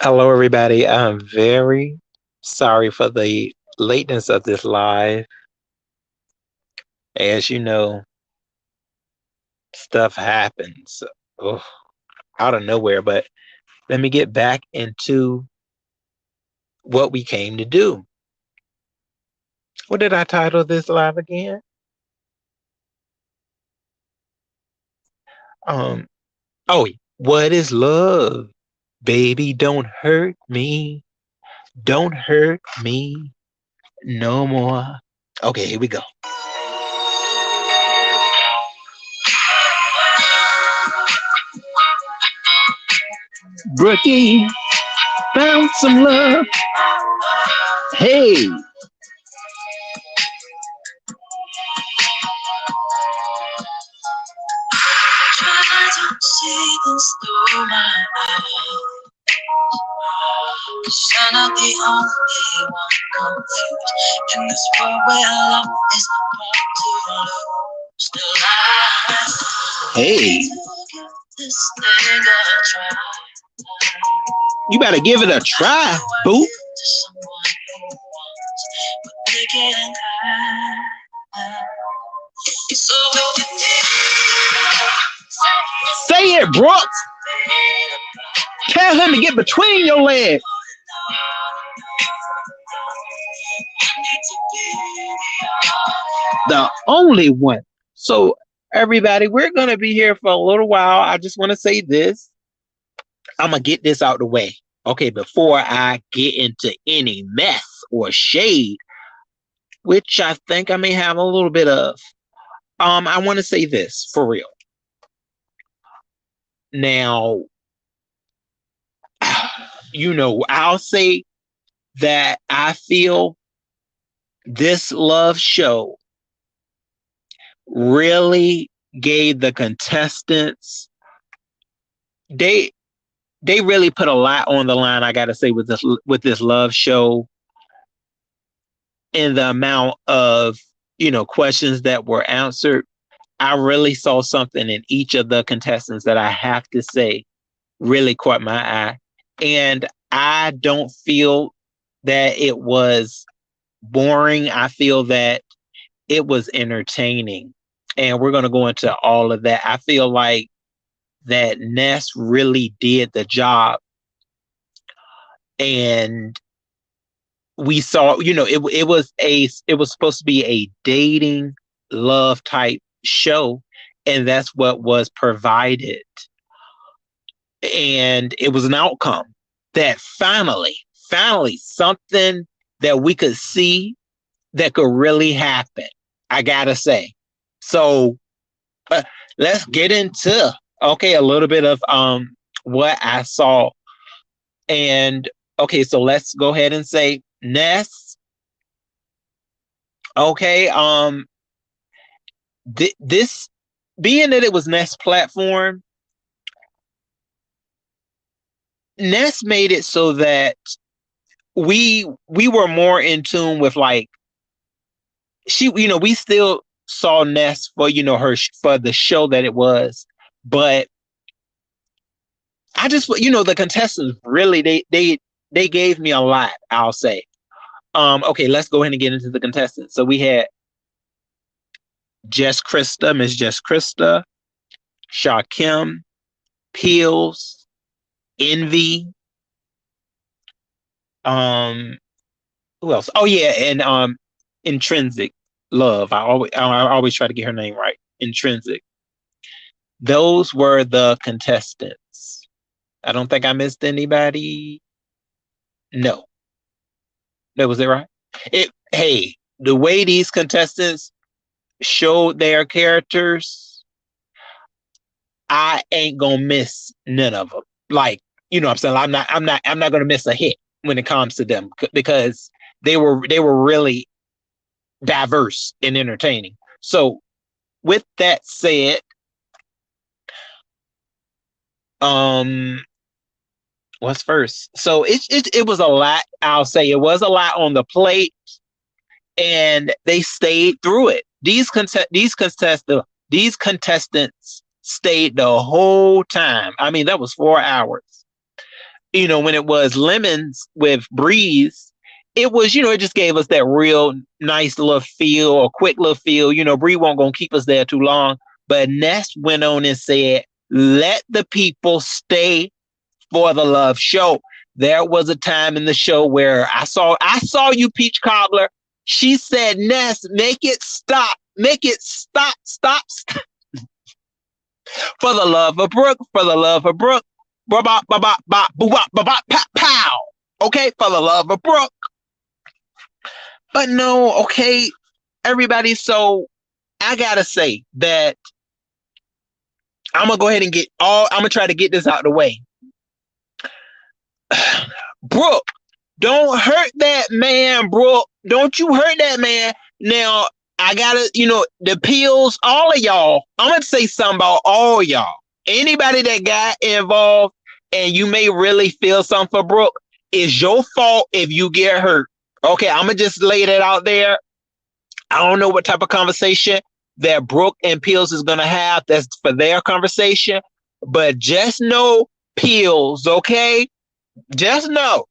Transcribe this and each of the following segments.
Hello, everybody. I'm very sorry for the lateness of this live. As you know, stuff happens oh, out of nowhere. But let me get back into what we came to do. What did I title this live again? Um. Oh, what is love? Baby, don't hurt me. Don't hurt me no more. Okay, here we go. Brookie found some love. Hey, try to see this through my eyes. 'Cause you're not the only one confused in this world where love is born to lose the lies. Hey, this thing a try. You better give it a try, boo. Say it, Brooks. Tell him to get between your legs. The only one. So, everybody, we're going to be here for a little while. I just want to say this. I'm going to get this out the way. Okay, before I get into any mess or shade, which I think I may have a little bit of. I want to say this for real. Now, I'll say that I feel this love show really gave the contestants they really put a lot on the line, I gotta say, with this love show, in the amount of questions that were answered. I really saw something in each of the contestants that I have to say really caught my eye. And I don't feel that it was boring. I feel that it was entertaining. And we're going to go into all of that. I feel like that Ness really did the job. And we saw, it was supposed to be a dating love type show, and that's what was provided. And it was an outcome that finally something that we could see that could really happen, I gotta say. So let's get into a little bit of what I saw. And okay, so let's go ahead and say Ness. Okay, this being that it was Ness platform, Ness made it so that we were more in tune with, like, we still saw Ness for her for the show that it was, but I just the contestants really they gave me a lot, I'll say. Okay, let's go ahead and get into the contestants. So we had Miss Jess Krista, Shaw Kim, Peels, Envy, who else? Oh yeah, and Intrinsic Love. I always try to get her name right. Intrinsic. Those were the contestants. I don't think I missed anybody. No. That was it, right? Hey, the way these contestants showed their characters, I ain't gonna miss none of them. Like, what I'm saying? I'm not gonna miss a hit when it comes to them, because they were really diverse and entertaining. So with that said, what's first? So it was a lot. I'll say it was a lot on the plate, and they stayed through it. These contestants stayed the whole time. I mean, that was 4 hours. when it was Lemons with Breeze, it was, it just gave us that real nice little feel or quick little feel. Bree won't gonna keep us there too long. But Ness went on and said, let the people stay for the love show. There was a time in the show where I saw you, Peach Cobbler. She said, Ness, make it stop. Make it stop, stop, stop. For the love of Brooke, for the love of Brooke. Ba ba ba ba ba ba ba ba pow. Okay, for the love of Brooke. But no, okay, everybody. So I gotta say that I'm gonna go ahead and I'm gonna try to get this out of the way. Brooke, don't hurt that man, Brooke. Don't you hurt that man. Now, I gotta, the pills, all of y'all, I'm gonna say something about all y'all. Anybody that got involved and you may really feel something for Brooke, it's your fault if you get hurt. Okay, I'm gonna just lay that out there. I don't know what type of conversation that Brooke and Pills is gonna have. That's for their conversation. But just know, Pills, okay? Just know,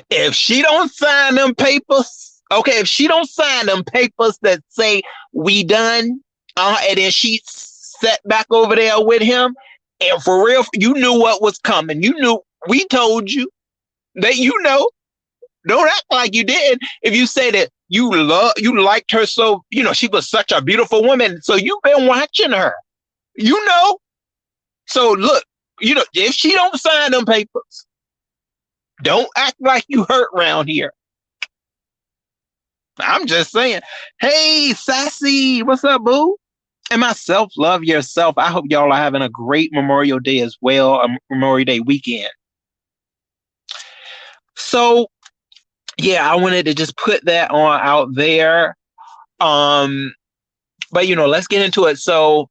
if she don't sign them papers, okay, if she don't sign them papers that say we done, and then she sat back over there with him, and for real, you knew what was coming. You knew, we told you that don't act like you didn't. If you say that you liked her so, she was such a beautiful woman, so you've been watching her, So look, if she don't sign them papers, don't act like you hurt around here. I'm just saying. Hey, Sassy, what's up, boo? And myself, love yourself. I hope y'all are having a great Memorial Day as well, a Memorial Day weekend. So, yeah, I wanted to just put that on out there. But let's get into it. So,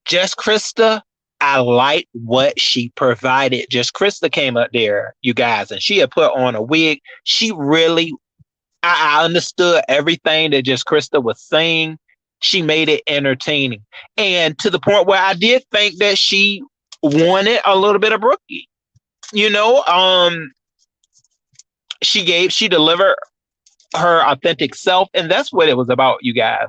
Jess Krista, I like what she provided. Just Krista came up there, you guys, and she had put on a wig. She really, I understood everything that Just Krista was saying. She made it entertaining. And to the point where I did think that she wanted a little bit of Brookie. She delivered her authentic self, and that's what it was about, you guys.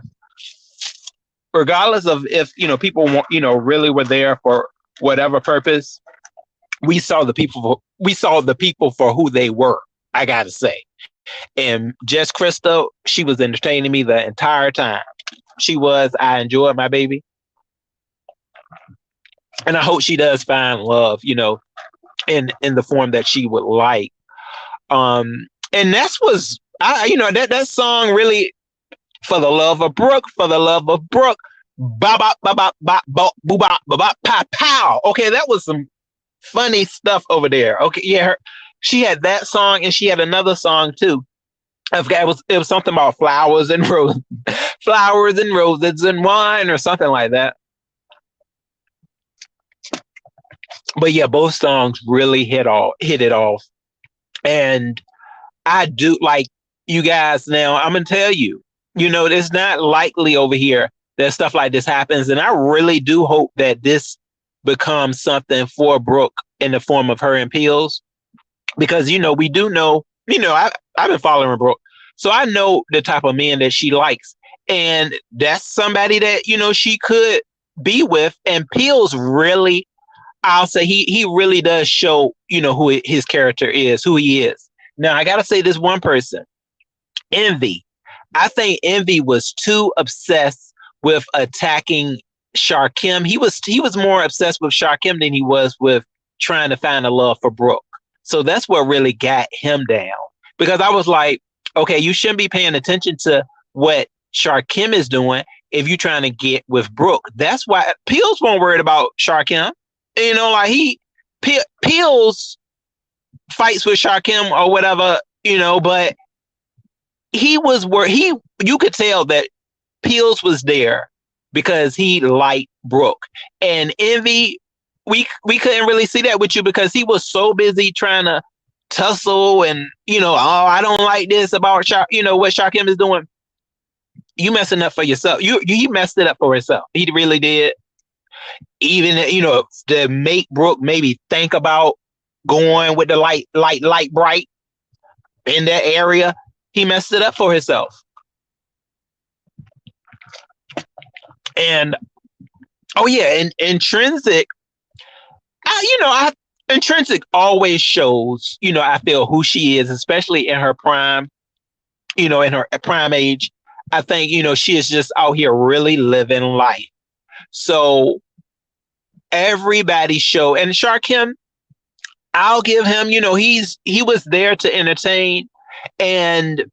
Regardless of if people really were there for whatever purpose, we saw the people for who they were. I gotta say, and Jess Krista, she was entertaining me the entire time. She was. I enjoyed my baby, and I hope she does find love, in the form that she would like. And that was that song really. For the love of Brooke, for the love of Brooke, ba ba ba ba ba ba ba ba ba pa pow. Okay, that was some funny stuff over there. Okay, yeah, she had that song and she had another song too. I forgot, it was something about flowers and roses and wine or something like that. But yeah, both songs really hit it off, and I do like, you guys. Now I'm gonna tell you. It's not likely over here that stuff like this happens. And I really do hope that this becomes something for Brooke in the form of her and Pills. Because, we do know, I've been following Brooke. So I know the type of men that she likes. And that's somebody that, she could be with. And Pills really, I'll say he really does show, who his character is, who he is. Now, I got to say this one person, Envy. I think Envy was too obsessed with attacking Sharkim. He was more obsessed with Sharkim than he was with trying to find a love for Brooke. So that's what really got him down. Because I was like, okay, you shouldn't be paying attention to what Sharkim is doing if you're trying to get with Brooke. That's why Pills won't worry about Sharkim. Pills fights with Sharkim or whatever, but he was where you could tell that Pills was there because he liked Brooke. And Envy, we couldn't really see that with you because he was so busy trying to tussle and I don't like this about what Sharkim is doing. You messing up for yourself. He messed it up for himself. He really did. Even, to make Brooke maybe think about going with the light bright in that area, he messed it up for himself. And oh yeah, and Intrinsic, Intrinsic always shows, I feel, who she is, especially in her prime, in her prime age. I think, she is just out here really living life. So everybody show, and Sharkim, I'll give him, he was there to entertain, and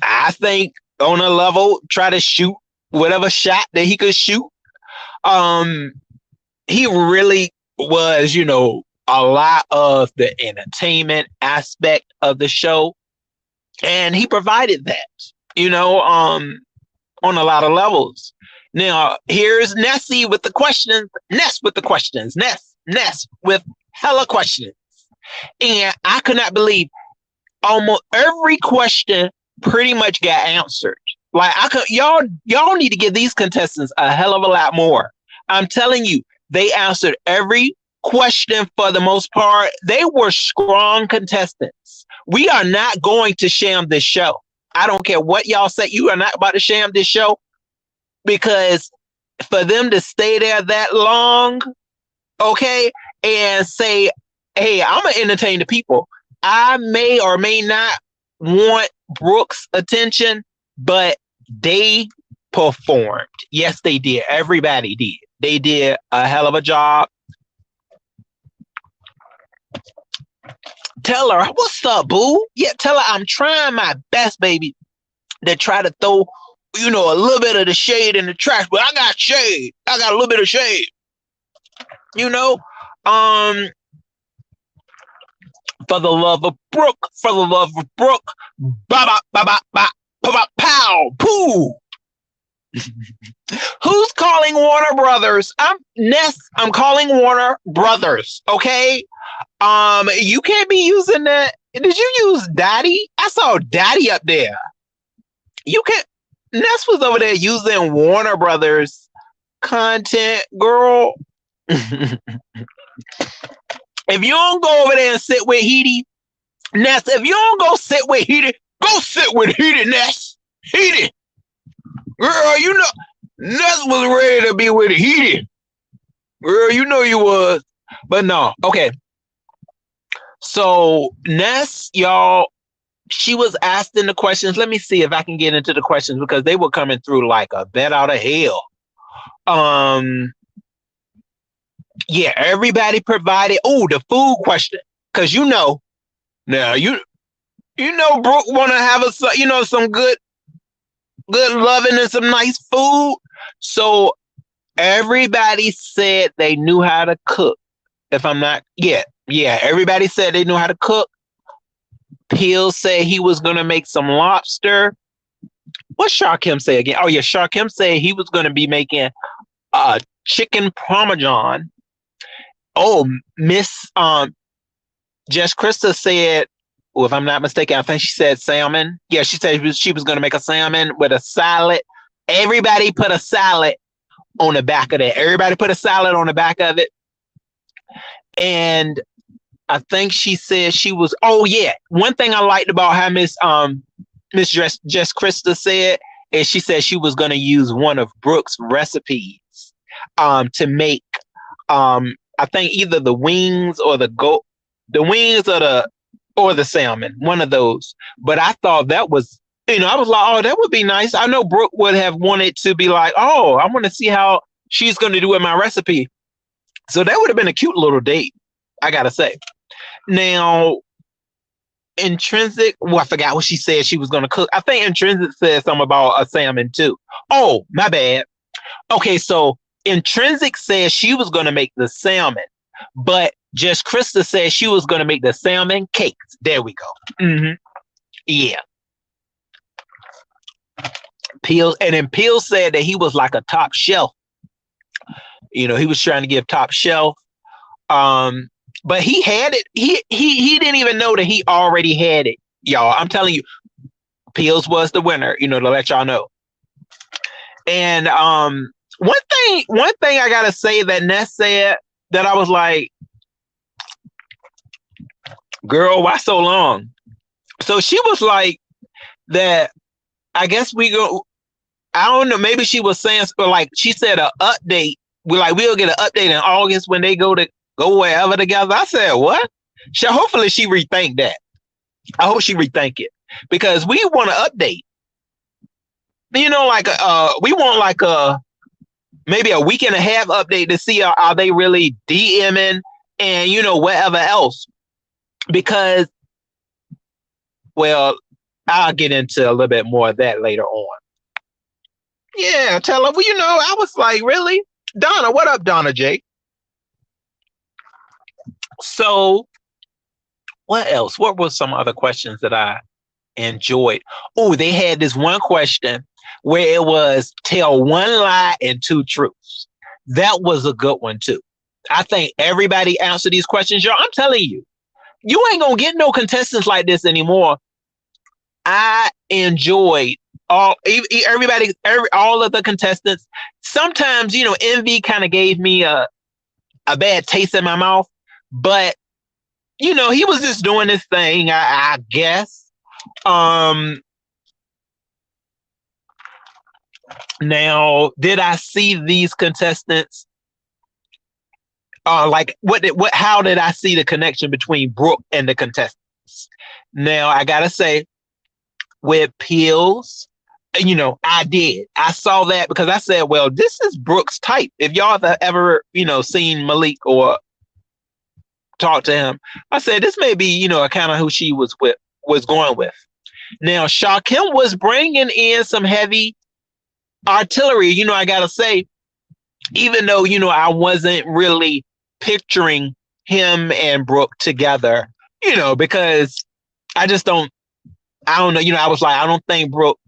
I think on a level, try to shoot whatever shot that he could shoot. He really was, a lot of the entertainment aspect of the show, and he provided that, on a lot of levels. Now, here's Nessie with the questions. Ness with the questions. Ness with hella questions. And I could not believe almost every question pretty much got answered. Like, y'all need to give these contestants a hell of a lot more. I'm telling you, they answered every question for the most part. They were strong contestants. We are not going to sham this show. I don't care what y'all say. You are not about to sham this show, because for them to stay there that long, okay, and say, hey, I'm going to entertain the people. I may or may not want Brooke's attention, but they performed. Yes, they did. Everybody did. They did a hell of a job. Tell her, what's up, boo? Yeah, tell her I'm trying my best, baby, to try to throw, a little bit of the shade in the trash, but I got shade. I got a little bit of shade. For the love of Brooke, ba ba ba ba ba pow poo. Who's calling Warner Brothers? I'm calling Warner Brothers. Okay. You can't be using that. Did you use Daddy? I saw Daddy up there. You can't. Ness was over there using Warner Brothers content, girl. If you don't go over there and sit with Heedy, Ness, if you don't go sit with Heedy, go sit with Heedy, Ness. Heedy. Girl, Ness was ready to be with Heedy. Girl, you was. But no, okay. So Ness, y'all, she was asking the questions. Let me see if I can get into the questions, because they were coming through like a bat out of hell. Yeah, everybody provided. Oh, the food question, because now Brooke want to have some good loving and some nice food. So everybody said they knew how to cook. If I'm not, yeah, everybody said they knew how to cook. Peel said he was gonna make some lobster. What Sharkim say again? Oh yeah, Sharkim said he was gonna be making chicken parmesan. Oh, Miss Jess Krista said, well, if I'm not mistaken, I think she said salmon. Yeah, she said she was going to make a salmon with a salad. Everybody put a salad on the back of that. Everybody put a salad on the back of it. And I think she said she was, oh yeah. One thing I liked about how Miss Jess Krista said is she said she was going to use one of Brooke's recipes to make I think either the wings or the wings or the salmon, one of those. But I thought that was, I was like, oh, that would be nice. I know Brooke would have wanted to be like, oh, I want to see how she's going to do with my recipe. So that would have been a cute little date, I gotta say. Now, Intrinsic, I forgot what she said she was going to cook. I think Intrinsic said something about a salmon too. Oh, my bad. Okay, so Intrinsic said she was going to make the salmon, but Jess Krista said she was going to make the salmon cakes. There we go. Mm-hmm. Yeah. Peel said that he was like a top shelf. He was trying to give top shelf. But he had it. He didn't even know that he already had it, y'all. I'm telling you, Peels was the winner, to let y'all know. And One thing I gotta say that Ness said that I was like, girl, why so long? So she was like that. I guess we go. I don't know. Maybe she was saying, or like she said, an update. We'll get an update in August when they go wherever together. I said, what? Hopefully she rethink that. I hope she rethink it because we want to update. Like we want like maybe a week and a half update to see are they really DMing and whatever else. Because, well, I'll get into a little bit more of that later on. Yeah, tell her. Well, I was like, really, Donna? What up, Donna J? So, what else? What were some other questions that I enjoyed? Oh, they had this one question where it was tell one lie and two truths. That was a good one too. I think everybody answered these questions. Y'all, I'm telling you, you ain't gonna get no contestants like this anymore. I enjoyed all of the contestants. Sometimes, Envy kind of gave me a bad taste in my mouth, but he was just doing his thing, I guess. Now, did I see these contestants? Like how did I see the connection between Brooke and the contestants? Now, I gotta say, with Pills, I did. I saw that because I said, well, this is Brooke's type. If y'all have ever, seen Malik or talked to him, I said, this may be, a kind of who she was going with. Now, Shakim was bringing in some heavy artillery. I got to say, even though, I wasn't really picturing him and Brooke together, because I don't know. I was like, I don't think Brooke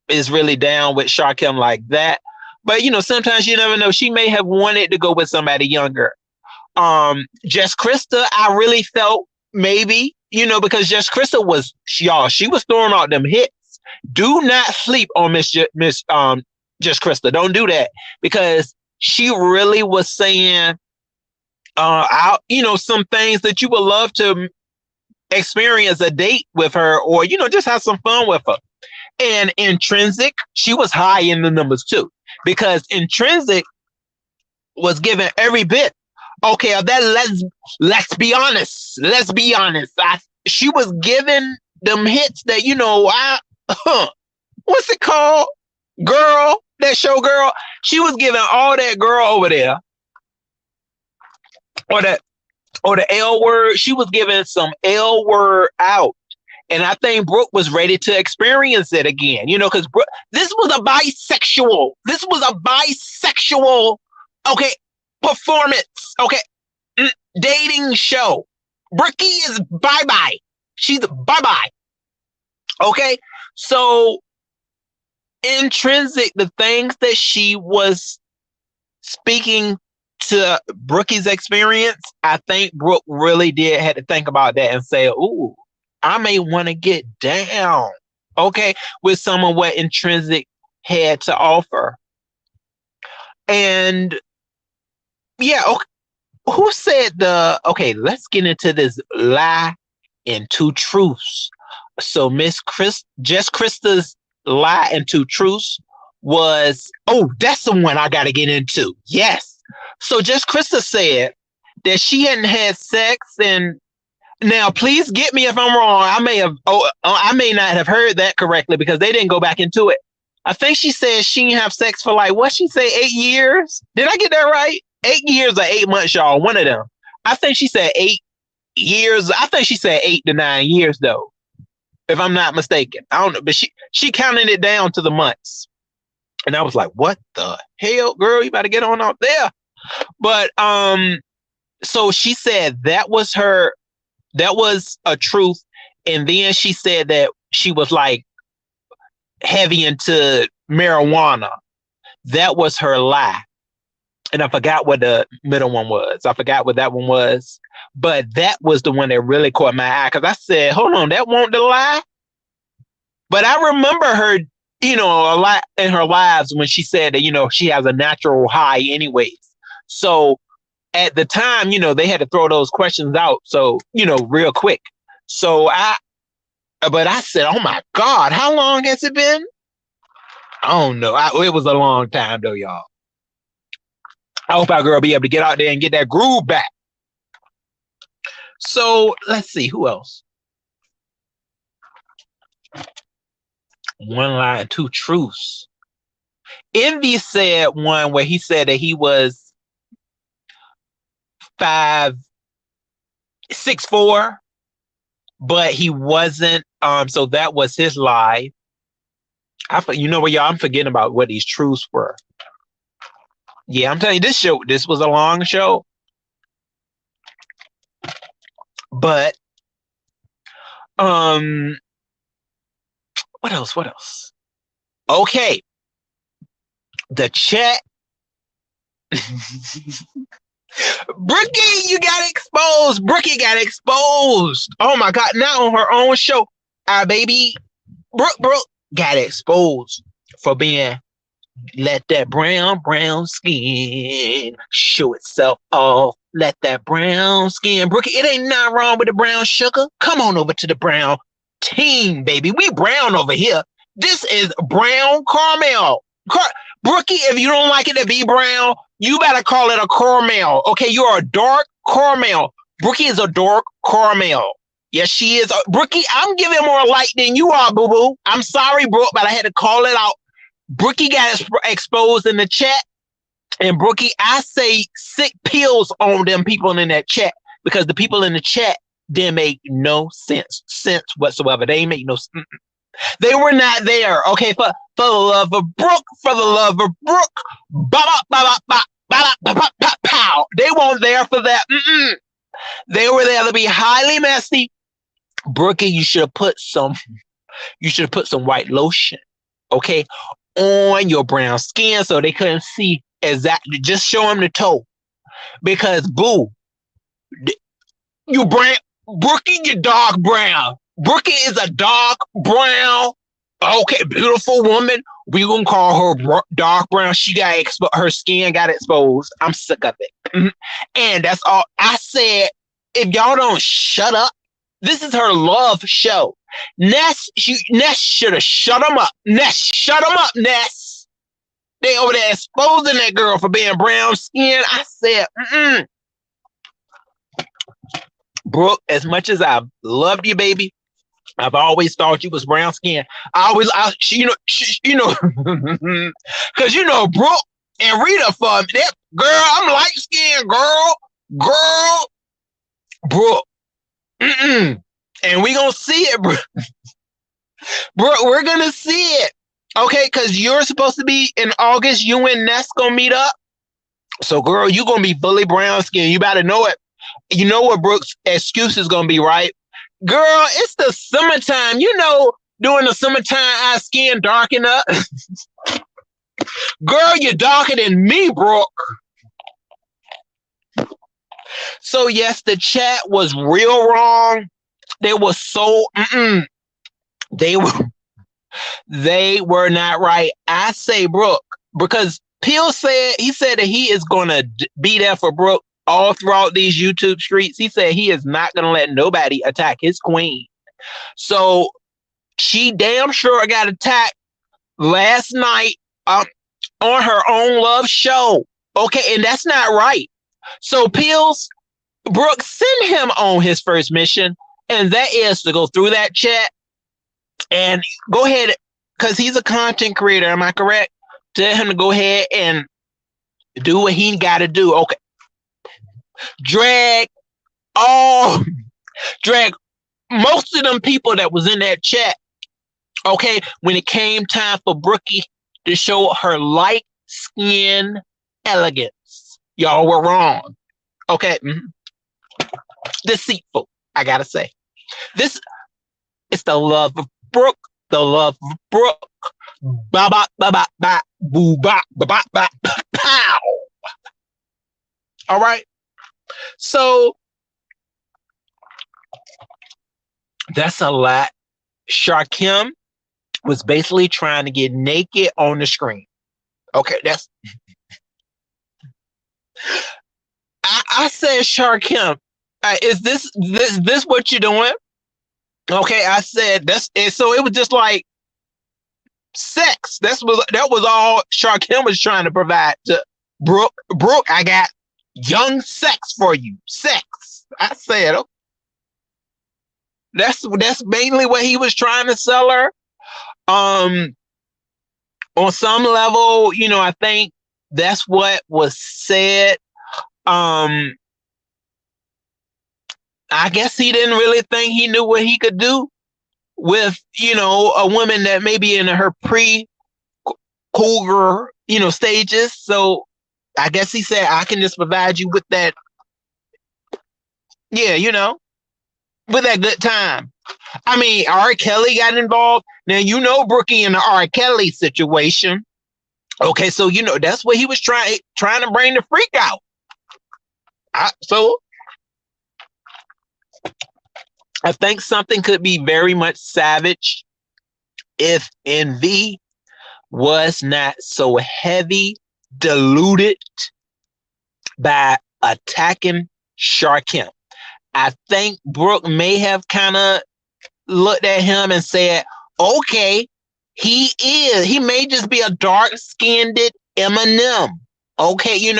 is really down with Shakim like that. But, sometimes you never know. She may have wanted to go with somebody younger. Jess Krista, I really felt maybe, because Jess Krista was, she was throwing out them hits. Do not sleep on Miss Jess Krista. Don't do that because she really was saying, some things that you would love to experience a date with her or, just have some fun with her. And Intrinsic, she was high in the numbers too, because Intrinsic was given every bit. Okay, let's be honest. Let's be honest. She was given them hits that, what's it called? Girl, that show Girl. She was giving all that girl over there. Or the L word. She was giving some L word out. And I think Brooke was ready to experience it again, because this was a bisexual. This was a bisexual, okay, performance, okay, dating show. Brookie is bye-bye. She's bye-bye. Okay, so Intrinsic, the things that she was speaking to Brookie's experience, I think Brooke really did had to think about that and say, ooh, I may want to get down, okay, with some of what Intrinsic had to offer. And yeah, okay, who said let's get into this lie and two truths. So Jess Krista's lie and two truths was, that's the one I got to get into. Yes. So Jess Krista said that she hadn't had sex, and now please get me if I'm wrong. I may not have heard that correctly because they didn't go back into it. I think she said she didn't have sex for what she say, 8 years? Did I get that right? 8 years or 8 months, y'all. One of them. I think she said 8 years. I think she said 8 to 9 years though, if I'm not mistaken. I don't know, but she counted it down to the months. And I was like, what the hell, girl? You better get on out there. But so she said that was a truth. And then she said that she was like heavy into marijuana. That was her lie. And I forgot what the middle one was. I forgot what that one was. But that was the one that really caught my eye. Because I said, hold on, that won't the lie? But I remember her a lot in her lives when she said that, she has a natural high anyways. So at the time, they had to throw those questions out. So, real quick. So but I said, oh my God, how long has it been? I don't know. It was a long time though, y'all. I hope our girl be able to get out there and get that groove back. So let's see, who else? One lie and two truths. Envy said one where he said that he was 5'6'4", but he wasn't. So that was his lie. You know what, y'all? I'm forgetting about what these truths were. Yeah, I'm telling you, this was a long show. But what else? What else? Okay. The chat. Brookie, you got exposed. Brookie got exposed. Oh my God. Now on her own show, our baby Brooke got exposed for being let that brown skin show itself off. Let that brown skin. Brookie, it ain't nothing wrong with the brown sugar. Come on over to the brown team, baby. We brown over here. This is brown caramel. Brookie, if you don't like it to be brown, you better call it a caramel. Okay, you're a dark caramel. Brookie is a dark caramel. Yes, she is. Brookie, I'm giving more light than you are, boo-boo. I'm sorry, Brooke, but I had to call it out. Brookie got exposed in the chat. And Brookie, I say sick pills on them people in that chat, because the people in the chat didn't make no sense whatsoever. They ain't make no sense. They were not there. Okay, for the love of Brooke, for the love of Brooke, pow. They weren't there for that. They were there to be highly messy. Brookie, you should have put some white lotion, okay, on your brown skin so they couldn't see exactly. Just show them the toe, because boo, you brown. Brookie, you dark brown. Brookie is a dark brown. Okay, beautiful woman. We gonna call her dark brown. She got her skin got exposed. I'm sick of it. And that's all I said. If y'all don't shut up, this is her love show. Ness should have shut them up. Ness, shut them up, Ness. They over there exposing that girl for being brown skin. I said, Brooke, as much as I've loved you, baby, I've always thought you was brown skin. Because Brooke and Rita for that girl, I'm light skinned, girl, Brooke. And we gonna see it, bro. Brooke, we're gonna see it, okay? Because you're supposed to be in August. You and Ness gonna meet up. So, girl, you gonna be fully brown skin. You better know it. You know what Brooke's excuse is gonna be, right? Girl, it's the summertime. During the summertime, our skin darken up. Girl, you're darker than me, Brooke. So, yes, the chat was real wrong. They were so, they were not right. I say Brooke, because Peel said that he is going to be there for Brooke all throughout these YouTube streets. He said he is not going to let nobody attack his queen. So she damn sure got attacked last night on her own love show. Okay, and that's not right. So Peels, Brooke, send him on his first mission, and that is to go through that chat and go ahead, because he's a content creator. Am I correct? Tell him to go ahead and do what he got to do. Okay. Drag most of them people that was in that chat, okay, when it came time for Brookie to show her light skin elegance, y'all were wrong. Okay. Deceitful, I gotta say. This is the love of Brooke, the love of Brooke. Ba ba ba ba ba boo ba ba ba ba pow. All right. So that's a lot. Sharkim, was basically trying to get naked on the screen. Okay, I said, Shark Kemp, is this what you're doing? Okay, I said that's it. So it was just like sex. That was all Shark Kemp was trying to provide to Brooke. Brooke, I got young sex for you. Sex. I said, okay, that's mainly what he was trying to sell her. Um, on some level, I think that's what was said. Um, I guess he didn't really think he knew what he could do with, a woman that maybe in her cougar, stages. So I guess he said, I can just provide you with that, yeah, with that good time. I mean, R. Kelly got involved. Now, Brookie in the R. Kelly situation. Okay, so that's what he was trying to bring the freak out. So I think something could be very much savage if Envy was not so heavy diluted by attacking Shark Kemp. I think Brooke may have kind of looked at him and said, okay, he may just be a dark-skinned Eminem. Okay,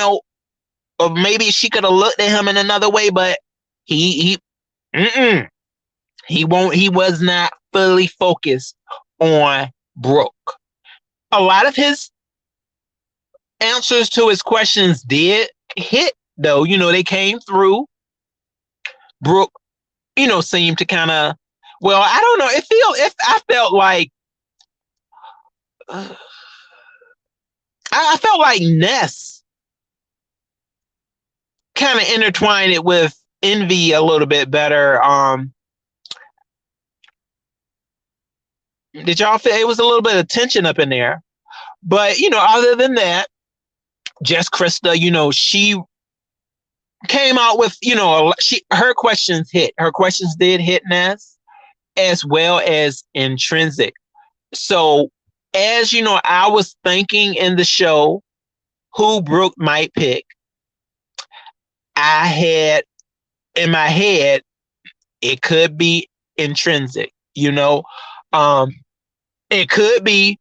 or maybe she could have looked at him in another way, but he was not fully focused on Brooke. A lot of his answers to his questions did hit, though. They came through. Brooke, seemed to kind of, well, I don't know. I felt like I felt like Ness kind of intertwined it with Envy a little bit better. Did y'all feel it was a little bit of tension up in there? But other than that, Jess Krista, she came out with, her questions hit. Her questions did hit Ness as well as Intrinsic. So as I was thinking in the show who Brooke might pick, I had in my head it could be Intrinsic. It could be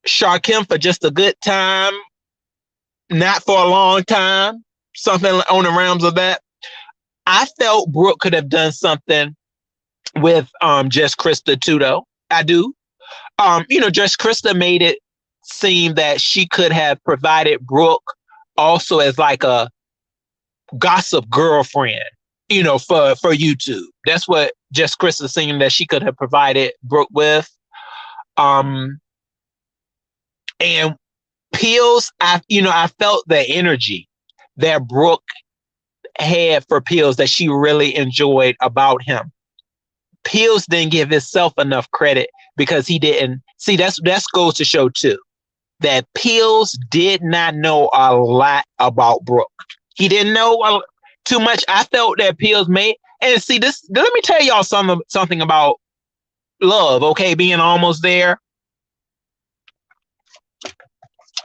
Shark Kemp for just a good time, not for a long time, something on the realms of that. I felt Brooke could have done something with Jess Krista too, though. I do. Jess Krista made it seem that she could have provided Brooke also as like a gossip girlfriend, for YouTube. That's what Jess Krista seemed that she could have provided Brooke with. And Pills, I felt the energy that Brooke had for Pills that she really enjoyed about him. Pills didn't give himself enough credit because he didn't see. That goes to show too that Pills did not know a lot about Brooke. He didn't know too much. I felt that Pills made, and see this. Let me tell y'all something about love. Okay, being almost there.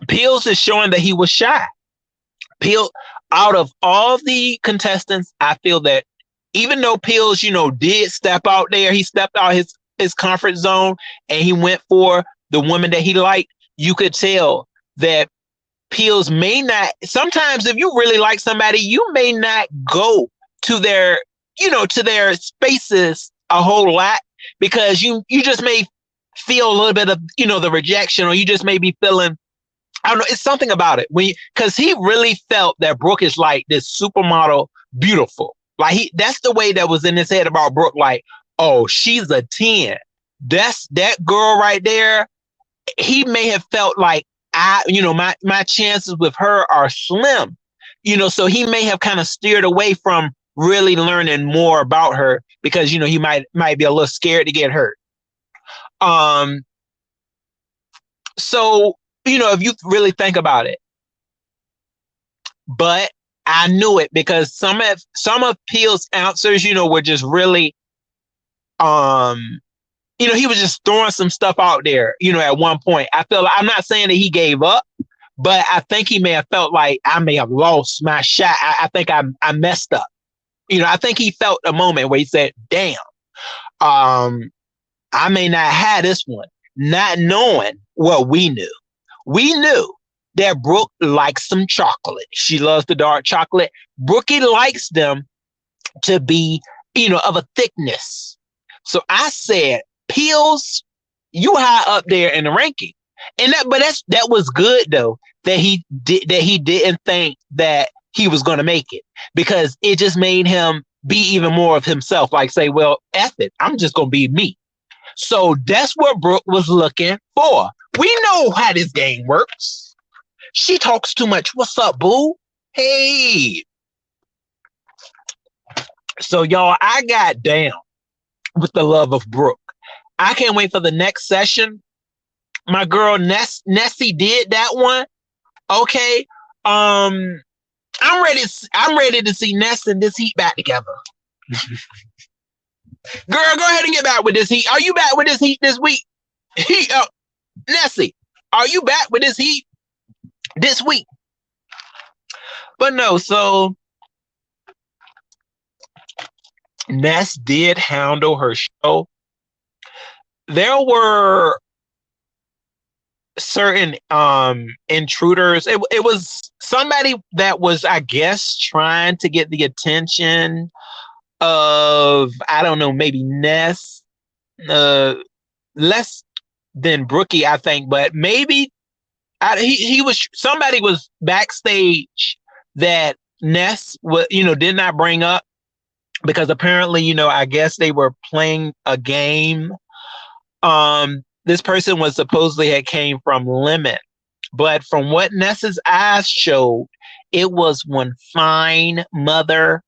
Pills is showing that he was shy. Pills, out of all the contestants, I feel that even though Pills, did step out there, he stepped out his comfort zone and he went for the woman that he liked. You could tell that Pills may not. Sometimes, if you really like somebody, you may not go to their spaces a whole lot because you just may feel a little bit of the rejection, or you just may be feeling. I don't know. It's something about it because he really felt that Brooke is like this supermodel, beautiful. Like that's the way that was in his head about Brooke. Like, oh, she's a 10. That's that girl right there. He may have felt like my chances with her are slim. So he may have kind of steered away from really learning more about her because he might be a little scared to get hurt. So. If you really think about it, but I knew it because some of Peel's answers, were just really, he was just throwing some stuff out there, at one point. I feel like, I'm not saying that he gave up, but I think he may have felt like I may have lost my shot. I think I messed up. I think he felt a moment where he said, damn, I may not have this one, not knowing what we knew. We knew that Brooke likes some chocolate. She loves the dark chocolate. Brookie likes them to be, of a thickness. So I said, Pills, you high up there in the ranking. And that was good though, that he didn't think that he was going to make it, because it just made him be even more of himself. Like say, well, F it, I'm just going to be me. So that's what Brooke was looking for. We know how this game works. She talks too much. What's up, boo? Hey. So y'all, I got down with the love of Brooke. I can't wait for the next session. My girl Nessie did that one. Okay. I'm ready to see Ness and this heat back together. Girl, go ahead and get back with this heat. Are you back with this heat this week? Nessie, are you back with this heat this week? But no, so Ness did handle her show. There were certain intruders. It was somebody that was, I guess, trying to get the attention of, I don't know, maybe Ness, less than Brookie, I think, but maybe somebody was backstage that Ness did not bring up, because apparently, I guess they were playing a game. This person was supposedly had came from Lemon, but from what Ness's eyes showed, it was one fine mother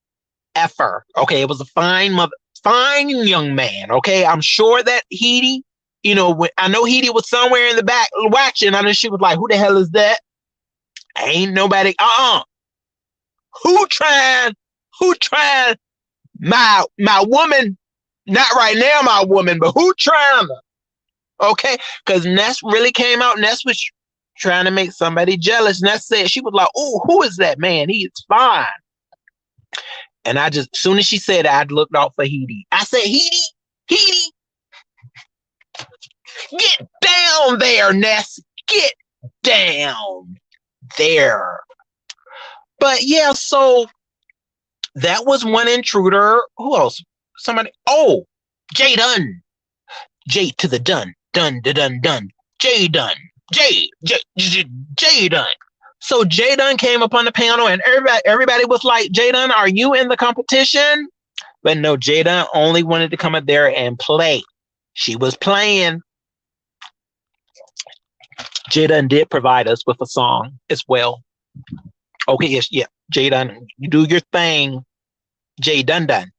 effer. Okay, it was a fine young man. Okay, I'm sure that Heidi, I know Heidi was somewhere in the back watching. I know she was like, "Who the hell is that?" Ain't nobody. Who trying? My woman, not right now, my woman, but who trying to? Okay, because Ness really came out. Ness was trying to make somebody jealous. Ness said, she was like, "Oh, who is that man? He is fine." And I just, as soon as she said it, I looked out for Heidi. I said, Heidi, get down there, Ness. Get down there. But yeah, so that was one intruder. Who else? Somebody. Oh, Jay Dunn. Jay to the Dunn. Dun. Jay Dunn. Jay Dunn. So Jay Dunn came up on the panel, and everybody was like, "Jay Dunn, are you in the competition?" But no, Jay Dunn only wanted to come up there and play. She was playing. Jay Dunn did provide us with a song as well. Okay, yes, yeah. Jay Dunn, you do your thing. Jay Dunn.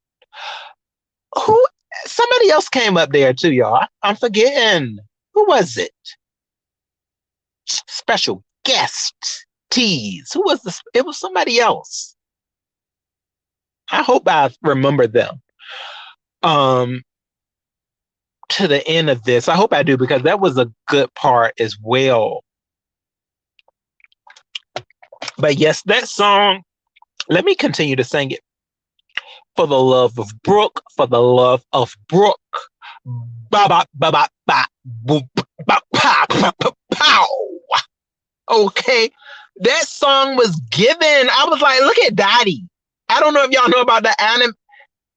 Who? Somebody else came up there too, y'all. I'm forgetting. Who was it? Special guest tease. Who was this? It was somebody else. I hope I remember them. To the end of this, I hope I do, because that was a good part as well. But yes, that song, let me continue to sing it. For the love of Brooke, for the love of Brooke. Ba ba ba ba ba boop ba pa pa pa pow. Okay. That song was given. I was like, look at Dottie. I don't know if y'all know about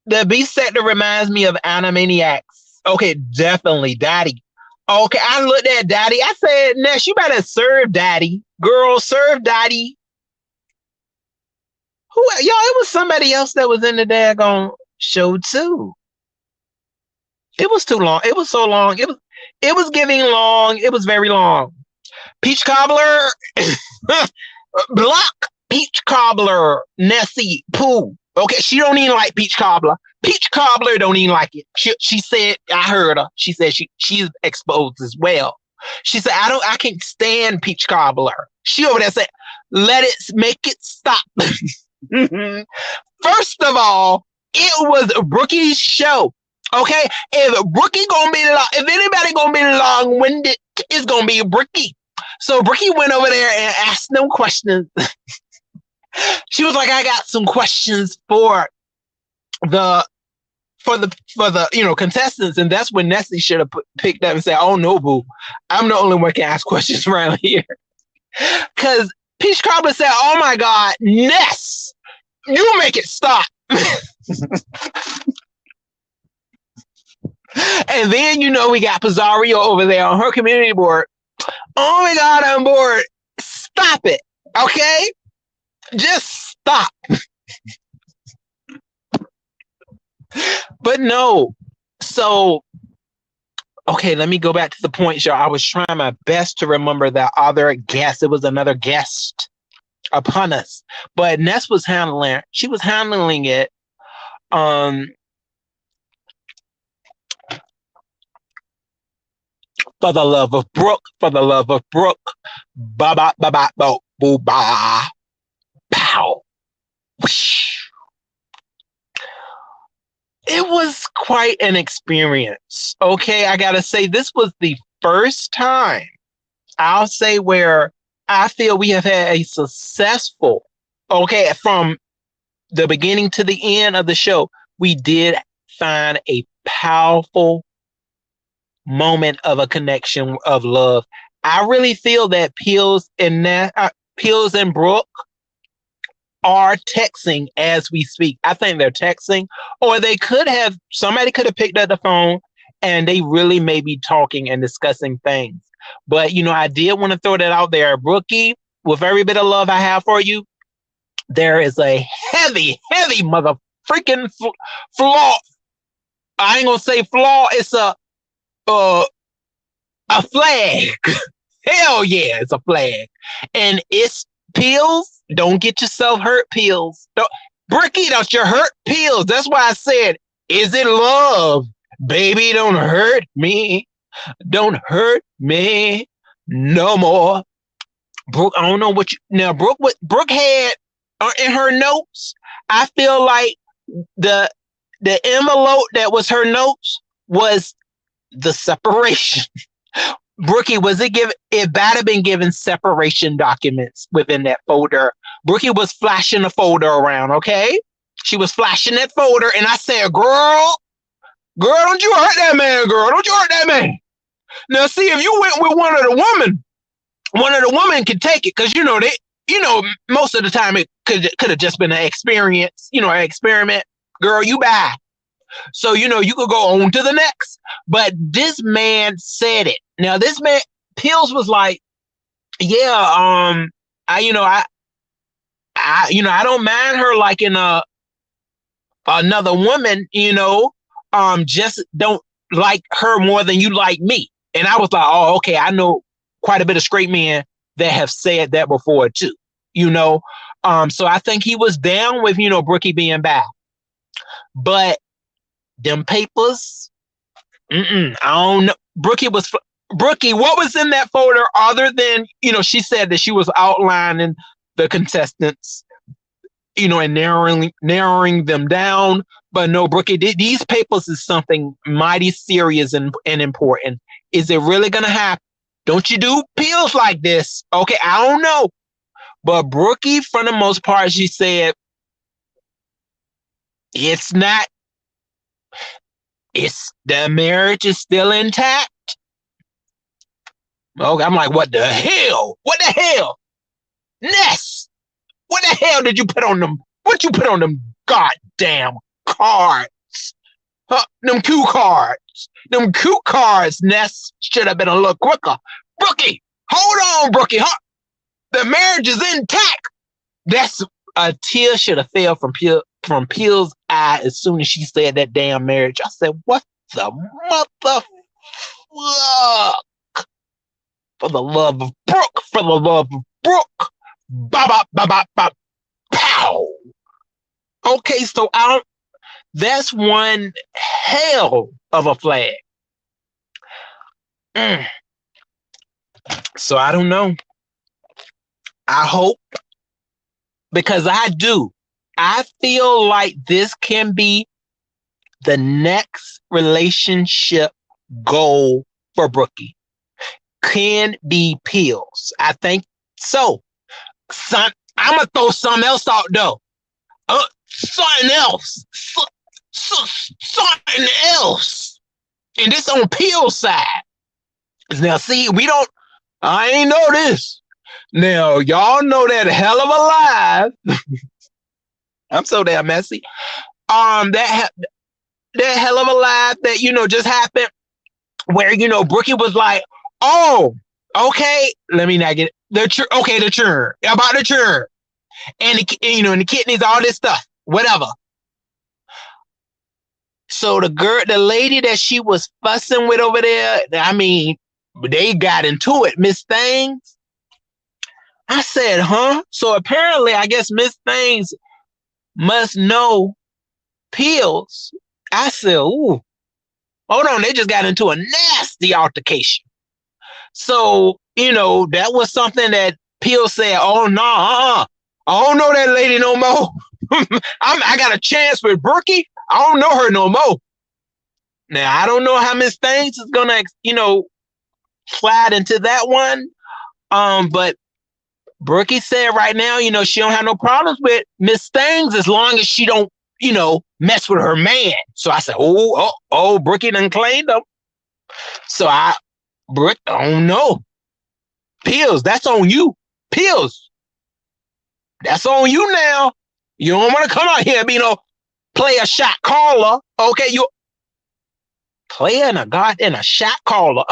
the beat set that reminds me of Animaniacs. Okay, definitely Dottie. Okay, I looked at Dottie. I said, Ness, you better serve Dottie. Girl, serve Dottie. Who, y'all, it was somebody else that was in the daggone show too. It was too long. It was so long. It was giving long. It was very long. Peach Cobbler, block Peach Cobbler, Nessie Pooh. Okay, she don't even like Peach Cobbler. Peach Cobbler don't even like it. She said, I heard her. She said she's exposed as well. She said, I can't stand Peach Cobbler. She over there said, make it stop. First of all, it was Brookie's show. Okay, if Brookie gonna be if anybody gonna be long winded, it's gonna be Brookie. So Brookie went over there and asked them questions. She was like, "I got some questions the for the contestants," and that's when Nessie should have picked up and said, "Oh no, boo, I'm the only one can ask questions around here." Because Peach Cobbler said, "Oh my God, Ness, you make it stop." And then we got Pizarro over there on her community board. Oh my God, I'm bored. Stop it, okay? Just stop. But no. So, okay, let me go back to the point, y'all. I was trying my best to remember that other guest. It was another guest upon us. But Ness was handling it for the love of Brooke, for the love of Brooke. Ba ba ba ba bo boo ba pow. Whoosh. It was quite an experience. Okay, I gotta say, this was the first time I'll say where I feel we have had a successful, okay, from the beginning to the end of the show, we did find a powerful moment of a connection of love. I really feel that Pills and Brooke are texting as we speak. I think they're texting, or somebody could have picked up the phone and they really may be talking and discussing things. But I did want to throw that out there. Brookie, with every bit of love I have for you, there is a heavy, heavy mother freaking flaw. I ain't gonna say flaw. It's a flag. Hell yeah, it's a flag. And it's Pills. Don't get yourself hurt, Pills. Brookie, don't you hurt Pills. That's why I said, is it love? Baby, don't hurt me. Don't hurt me no more. Brooke, I don't know what Brooke had in her notes. I feel like the envelope that was her notes was the separation. Brookie, was it given? It might have been given separation documents within that folder. Brookie was flashing the folder around, okay? She was flashing that folder, and I said, girl, don't you hurt that man, girl. Don't you hurt that man. Now, see, if you went with one of the women could take it, because, most of the time it could have just been an experience, an experiment. Girl, you bye. So, you could go on to the next. But this man said it. Now, this man, Pills was like, yeah, I don't mind her liking another woman, just don't like her more than you like me. And I was like, oh, okay, I know quite a bit of straight men that have said that before too, So I think he was down with, Brookie being bad. But them papers, I don't know. Brookie, what was in that folder other than, she said that she was outlining the contestants, and narrowing them down. But no, Brookie, these papers is something mighty serious and important. Is it really going to happen? Don't you do Pills like this? Okay, I don't know. But Brookie, for the most part, she said, it's not, the marriage is still intact. Okay, I'm like, what the hell? What the hell? Ness, what the hell did you put on them? What you put on them goddamn cards? Them cue cards. Them cue cards, Ness, should have been a little quicker. Brookie, hold on, Brookie. The marriage is intact. That's a tear should have fell from Pills' eye as soon as she said that damn marriage. I said, what the mother fuck? For the love of Brooke, for the love of Brooke. Ba ba ba ba ba pow. Okay, so that's one hell of a flag. So I don't know. I hope, because I feel like this can be the next relationship goal for Brookie can be pills. I think so. I'm gonna throw something else out though. Something else. Something else. And this on pill side. Now, see, I ain't know this. Now, y'all know that hell of a lie. I'm so damn messy. That hell of a lie that, just happened where, Brookie was like, oh, okay, let me not get the churn, about the churn. And the kidneys, all this stuff, whatever. So the lady that she was fussing with over there, I mean, they got into it, Miss Things. I said, huh? So apparently, I guess Miss Things must know pills. I said, ooh, hold on, they just got into a nasty altercation. So, that was something that Peel said, oh, no, I don't know that lady no more. I got a chance with Brookie. I don't know her no more. Now, I don't know how Miss Things is going to, slide into that one. But Brookie said right now, she don't have no problems with Miss Things as long as she don't, mess with her man. So I said, Brookie done claimed them. So Brooke, I don't know. Pills, that's on you. Pills, that's on you now. You don't want to come out here and play a shot caller. Okay, you playing a shot caller.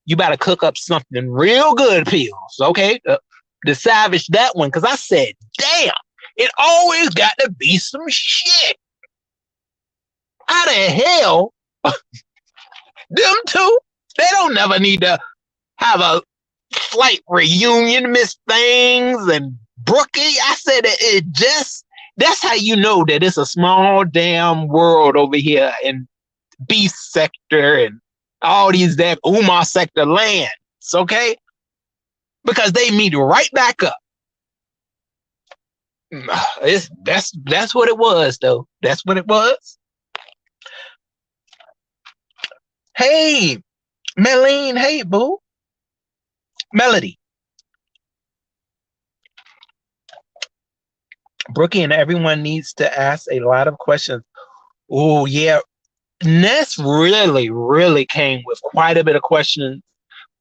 You better cook up something real good, Pills. Okay, to salvage that one, because I said, damn, it always got to be some shit. How the hell, them two, they don't never need to have a slight reunion, Miss Things and Brookie. I said that's how you know that it's a small damn world over here in B sector and all these damn Umar sector lands, okay? Because they meet right back up. That's what it was, though. That's what it was. Hey, Melene. Hey, boo. Melody. Brookie and everyone needs to ask a lot of questions. Oh, yeah. Ness really, really came with quite a bit of questions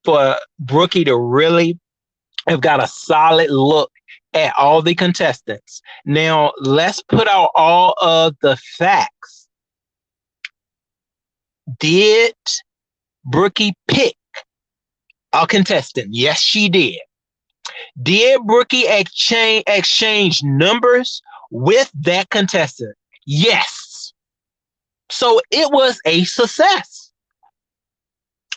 for Brookie to really have got a solid look at all the contestants. Now, let's put out all of the facts. Did Brookie pick a contestant? Yes, she did. Did Brookie exchange numbers with that contestant? Yes. So it was a success.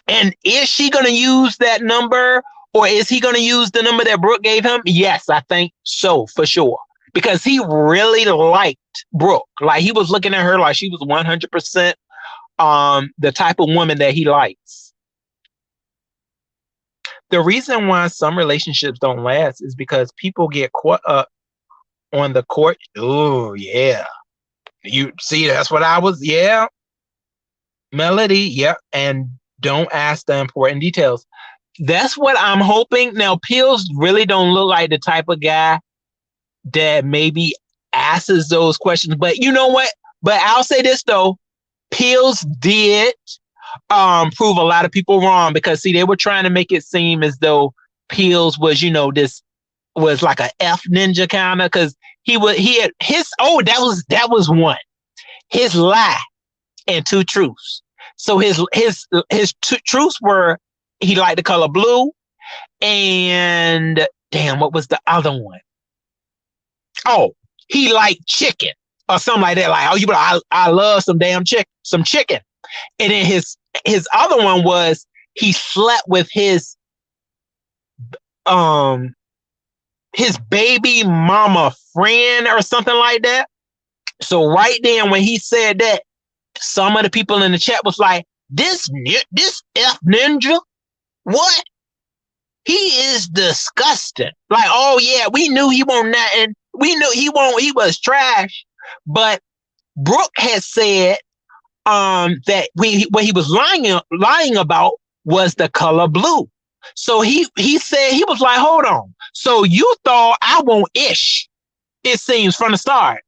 And is she going to use that number, or is he going to use the number that Brooke gave him? Yes, I think so, for sure. Because he really liked Brooke. Like, he was looking at her like she was 100% the type of woman that he likes. The reason why some relationships don't last is because people get caught up on the court. Oh, yeah. You see, that's what I was. Yeah. Melody. Yeah. And don't ask the important details. That's what I'm hoping. Now, Pills really don't look like the type of guy that maybe asks those questions. But you know what? But I'll say this, though. Pills did prove a lot of people wrong, because see, they were trying to make it seem as though Pills was, this was like a F ninja kind of, because he had his, that was one, his lie and two truths. So his two truths were he liked the color blue, and damn, what was the other one? Oh, he liked chicken or something like that. Like, I love some chicken. And then his other one was he slept with his baby mama friend or something like that. So right then when he said that, some of the people in the chat was like, this F ninja, what? He is disgusting. Like, oh yeah, we knew he won't nothing. We knew he was trash. But Brooke had said, that what he was lying about was the color blue. So he said, he was like, hold on. So you thought I want ish, it seems, from the start.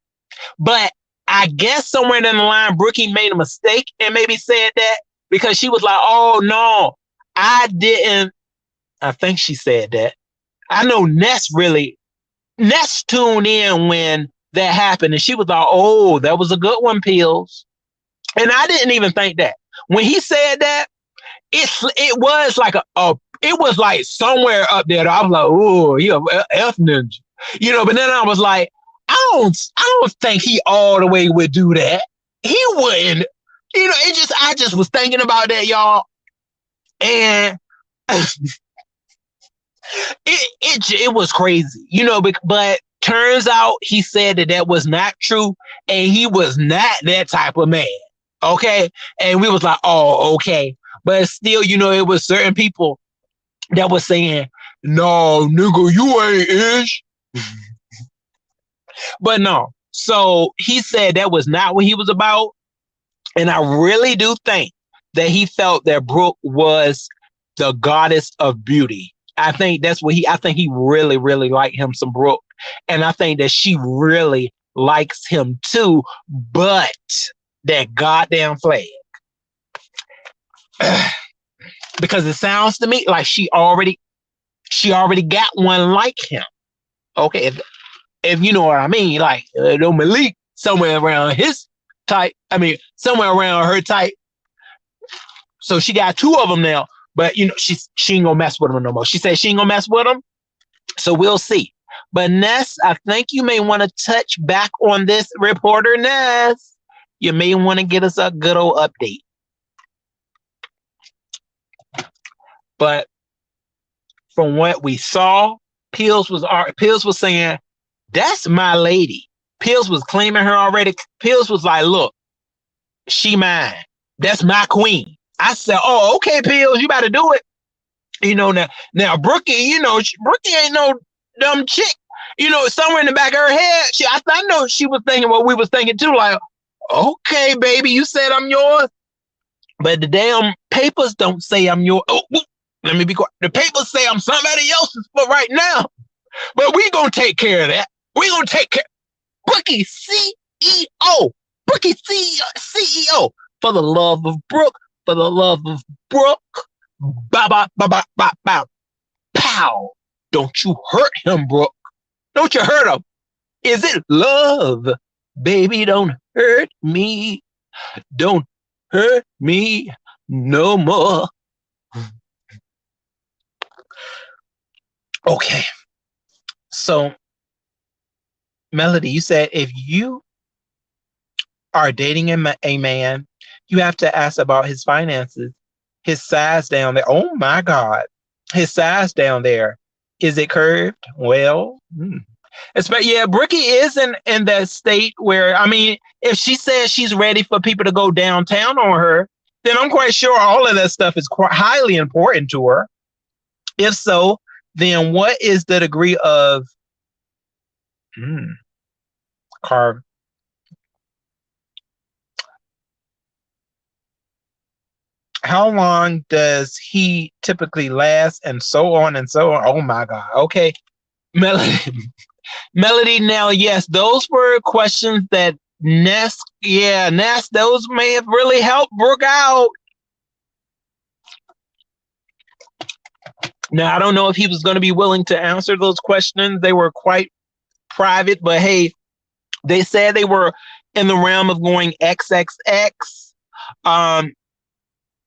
But I guess somewhere down the line, Brookie made a mistake and maybe said that, because she was like, oh no, I didn't. I think she said that. I know Ness tuned in when that happened, and she was like, oh, that was a good one, Pills. And I didn't even think that. When he said that, it was like it was like somewhere up there. I was like, oh, yeah, F Ninja. But then I was like, I don't think he all the way would do that. He wouldn't. I just was thinking about that, y'all. And it was crazy, but turns out he said that was not true, and he was not that type of man. Okay. And we was like, oh, okay. But still, it was certain people that was saying, no, nigga, you ain't ish. But no. So he said that was not what he was about. And I really do think that he felt that Brooke was the goddess of beauty. I think I think he really, really liked him some Brooke. And I think that she really likes him too. But that goddamn flag. Because it sounds to me like she already got one like him. Okay, if you know what I mean, like Malik somewhere around his type. I mean, somewhere around her type. So she got two of them now, but she ain't gonna mess with them no more. She said she ain't gonna mess with them, so we'll see. But Ness, I think you may want to touch back on this, reporter Ness. You may want to get us a good old update. But from what we saw, Pills was saying, that's my lady. Pills was claiming her already. Pills was like, look, she mine. That's my queen. I said, oh, okay, Pills, you better do it. Now Brookie, Brookie ain't no dumb chick. Somewhere in the back of her head, I know she was thinking what we was thinking too, like, okay, baby, you said I'm yours. But the damn papers don't say I'm yours. Oh, let me be quiet. The papers say I'm somebody else's for right now. But we gonna take care of that. We gonna take care. Brookie CEO. Brookie CEO. For the love of Brooke. For the love of Brooke. Ba ba ba ba ba ba. Pow. Don't you hurt him, Brooke. Don't you hurt him. Is it love? Baby, don't hurt me. Don't hurt me no more. Okay. So, Melody, you said if you are dating a man, you have to ask about his finances, his size down there. Oh my God. His size down there. Is it curved? Well, Brookie is in that state where, I mean, if she says she's ready for people to go downtown on her, then I'm quite sure all of that stuff is quite highly important to her. If so, then what is the degree of carb? How long does he typically last, and so on and so on? Oh my God. Okay. Melody, now, yes, those were questions that Ness, those may have really helped Brooke out. Now, I don't know if he was going to be willing to answer those questions. They were quite private, but hey, they said they were in the realm of going XXX.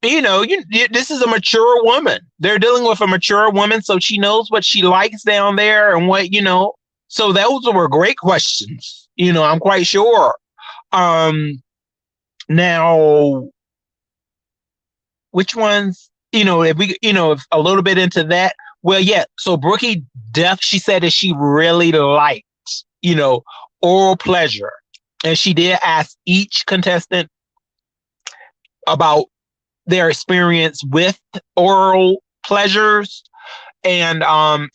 This is a mature woman. They're dealing with a mature woman, so she knows what she likes down there and what, so those were great questions. I'm quite sure. Now, which ones, if we, if a little bit into that, well, yeah. So Brookie she said that she really liked, oral pleasure. And she did ask each contestant about their experience with oral pleasures. And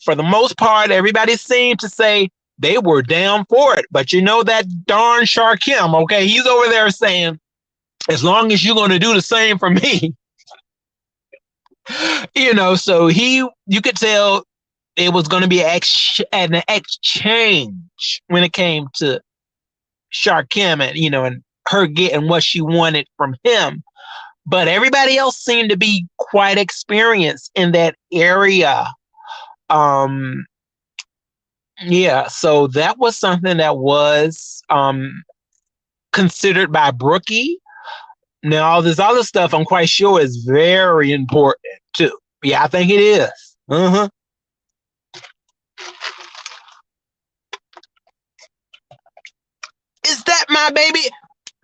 for the most part, everybody seemed to say they were down for it. But that darn Sharkim, okay, he's over there saying, as long as you're going to do the same for me. So you could tell it was going to be an exchange when it came to Sharkim and her getting what she wanted from him. But everybody else seemed to be quite experienced in that area. Yeah, so that was something that was considered by Brookie. Now, all this other stuff, I'm quite sure, is very important too. Yeah, I think it is. Uh-huh. Is that my baby?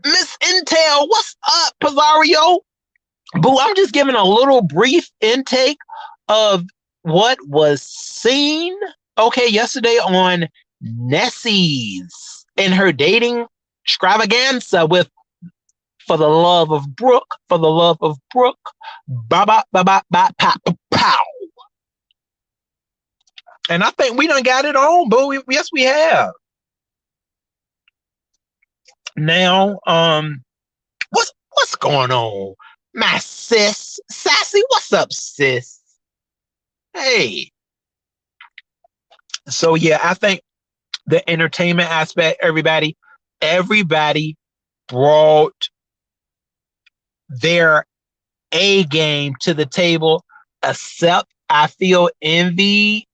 Miss Intel, what's up, Pizzario? Boo, I'm just giving a little brief intake of what was seen, yesterday on Nessie's in her dating extravaganza with For the Love of Brooke, ba ba ba ba ba pa, pa, pow. And I think we done got it on, boo. Yes, we have. Now, what's going on? My sis, Sassy, what's up, sis? Hey. So yeah, I think the entertainment aspect, everybody brought their A game to the table, except I feel Envy.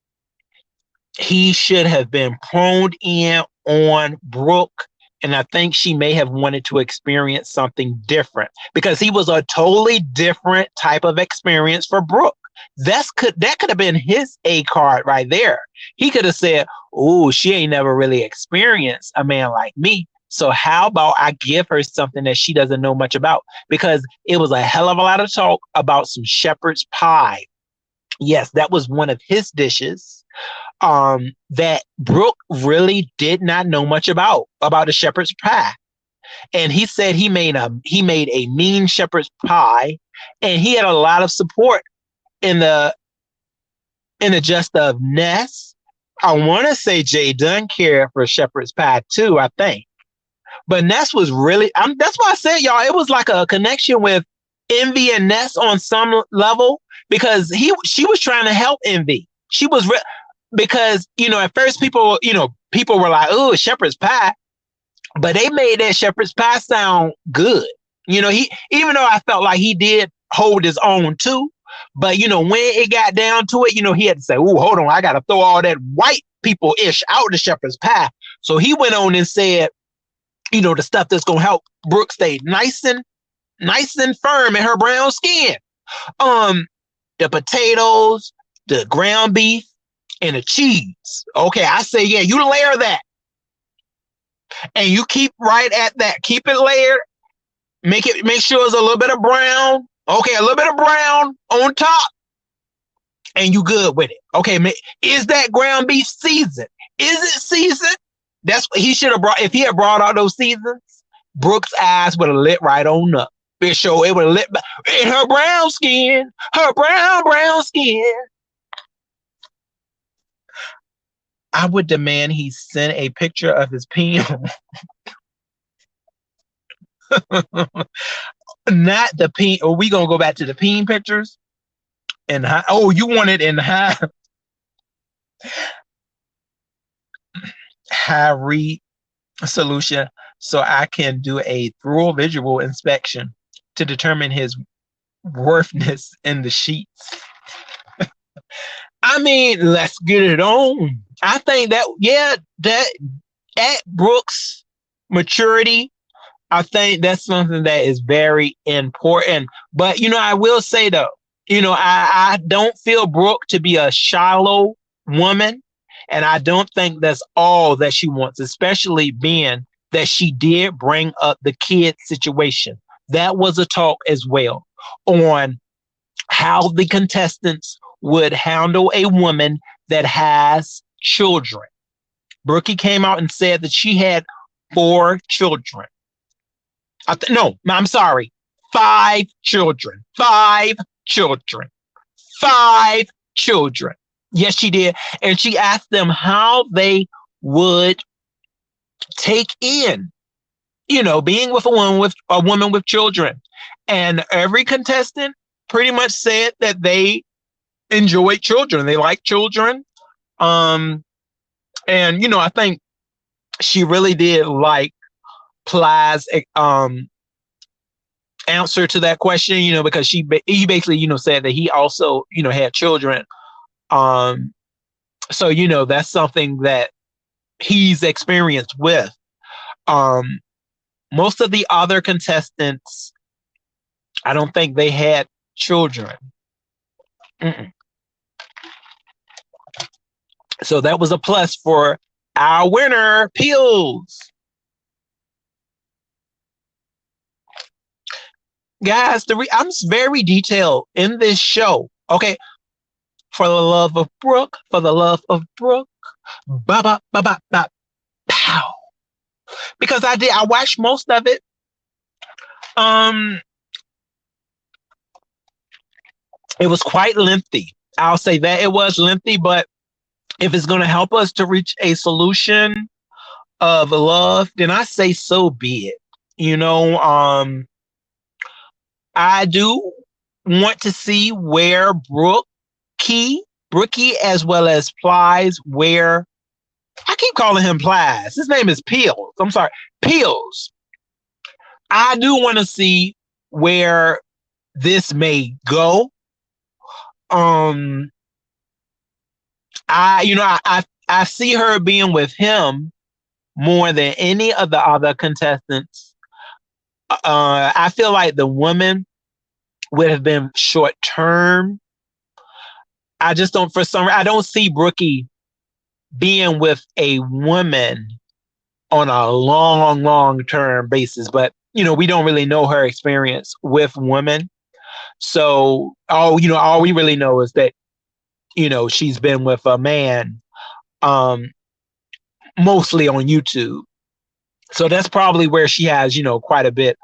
He should have been proned in on Brooke, and I think she may have wanted to experience something different because he was a totally different type of experience for Brooke. That could have been his A card right there. He could have said, "Oh, she ain't never really experienced a man like me. So how about I give her something that she doesn't know much about?" Because it was a hell of a lot of talk about some shepherd's pie. Yes, that was one of his dishes that Brooke really did not know much about the shepherd's pie. And he said he made a mean shepherd's pie, and he had a lot of support in the gist of Ness. I want to say Jay Dunn cared for shepherd's pie too, I think. But Ness was really, that's why I said, y'all, it was like a connection with Envy and Ness on some level, because she was trying to help Envy. She was because at first people were like, "Oh, shepherd's pie," but they made that shepherd's pie sound good. He, even though I felt like he did hold his own too, but when it got down to it, he had to say, "Oh, hold on, I got to throw all that white people ish out the shepherd's pie." So he went on and said, the stuff that's gonna help Brooke stay nice and firm in her brown skin. The potatoes, the ground beef, and the cheese. Okay, I say, yeah, you layer that. And you keep right at that. Keep it layered. Make sure it's a little bit of brown. Okay, a little bit of brown on top. And you good with it. Okay, is that ground beef seasoned? Is it seasoned? That's what he should have brought. If he had brought out those seasons, Brooke's eyes would have lit right on up. It would have lit in her brown skin. Her brown skin. I would demand he send a picture of his peen. Not the peen. Are we gonna go back to the peen pictures? And you want it in high resolution, so I can do a thorough visual inspection to determine his worthiness in the sheets. I mean, let's get it on. I think that at Brooks' maturity, I think that's something that is very important. But I will say though, I don't feel Brooke to be a shallow woman, and I don't think that's all that she wants, especially being that she did bring up the kid situation. That was a talk as well on how the contestants would handle a woman that has children. Brookie came out and said that she had 4 children. No, I'm sorry. 5 children. 5 children. 5 children. Yes, she did. And she asked them how they would take in being with a woman with children. And every contestant pretty much said that they enjoyed children. They like children. Um, and I think she really did like Ply's answer to that question, because he basically, said that he also, had children. Um, so, that's something that he's experienced with. Um, Most of the other contestants, I don't think they had children. Mm-mm. So that was a plus for our winner, Pills. Guys, I'm very detailed in this show. Okay, for the love of Brooke, for the love of Brooke, ba ba ba ba ba, pow. Because I watched most of it. Um, it was quite lengthy. I'll say that it was lengthy, but if it's going to help us to reach a solution of love, then I say so be it. I do want to see where Brookie, as well as Plies, where I keep calling him Plies. His name is Peels. I'm sorry, Peels. I do want to see where this may go. I see her being with him more than any of the other contestants. I feel like the women would have been short term. I just don't, I don't see Brookie being with a woman on a long term basis. But, we don't really know her experience with women. So all we really know is that, she's been with a man, mostly on YouTube. So that's probably where she has, quite a bit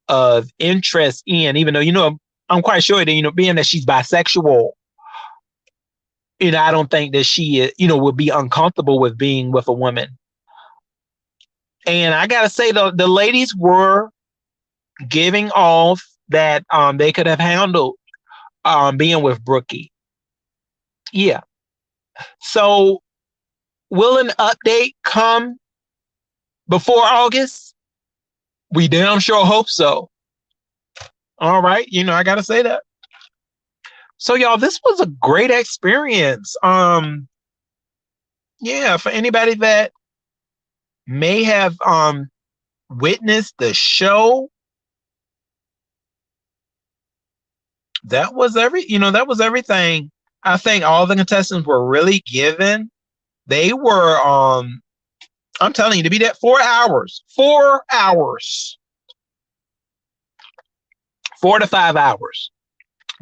of interest in, even though, I'm quite sure that, being that she's bisexual, I don't think that she, would be uncomfortable with being with a woman. And I gotta say, the ladies were giving off that they could have handled being with Brookie. Yeah. So will an update come before August? We damn sure hope so. All right, I gotta say that. So y'all, this was a great experience. Yeah, for anybody that may have witnessed the show, that was everything. I think all the contestants were really given. They were I'm telling you, to be that 4 hours, 4 hours, 4 to 5 hours.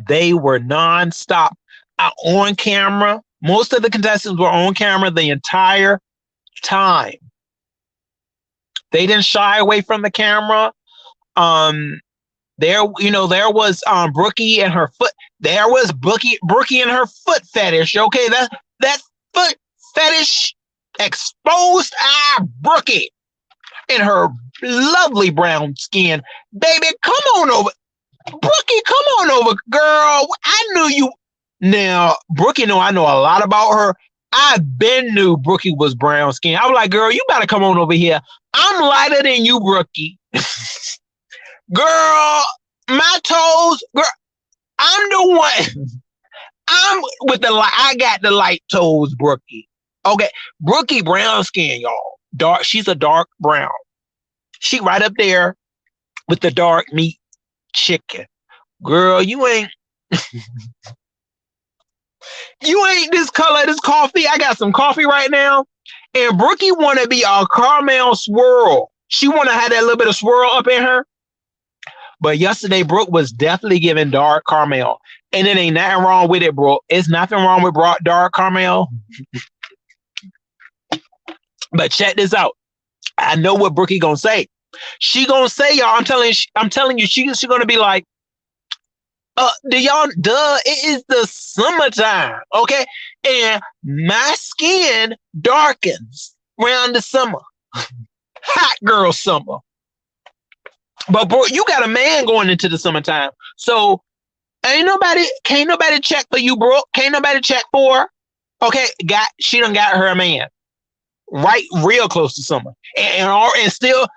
They were nonstop on camera. Most of the contestants were on camera the entire time. They didn't shy away from the camera. There was Brookie and her foot. There was Brookie and her foot fetish. Okay, that foot fetish exposed Brookie in her lovely brown skin. Baby, come on over. Brookie, come on over, girl. I knew you. Now, Brookie, I know a lot about her. I been knew Brookie was brown skin. I was like, girl, you better come on over here. I'm lighter than you, Brookie. Girl, my toes, girl, I'm the one. I'm with the light. I got the light toes, Brookie. Okay, Brookie brown skin, y'all. Dark. She's a dark brown. She right up there with the dark meat chicken. Girl, you ain't this color, this coffee. I got some coffee right now. And Brookie want to be a caramel swirl. She want to have that little bit of swirl up in her. But yesterday, Brooke was definitely giving dark caramel. And it ain't nothing wrong with it, Brooke. It's nothing wrong with dark caramel. But check this out. I know what Brookie gonna say. She gonna say, y'all, I'm telling you, she's gonna be like, it is the summertime, okay? And my skin darkens around the summer. Hot girl summer. But bro, you got a man going into the summertime, so can't nobody check for you, Brooke. Can't nobody check for her. Okay, she done got her a man right, real close to summer, and still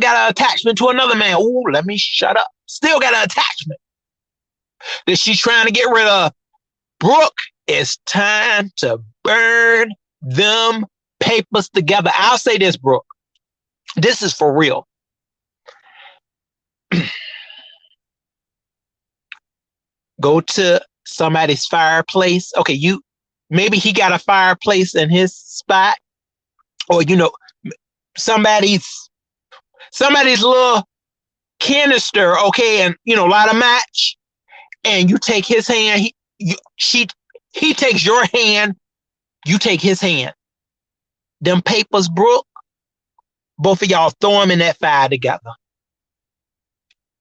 got an attachment to another man. Ooh, let me shut up. Still got an attachment that she's trying to get rid of. Brooke, it's time to burn them papers together. I'll say this, Brooke. This is for real. Go to somebody's fireplace. Okay, maybe he got a fireplace in his spot, or somebody's little canister. Okay, and light a match, and you take his hand. He takes your hand. You take his hand. Them papers, Brooke. Both of y'all throw them in that fire together.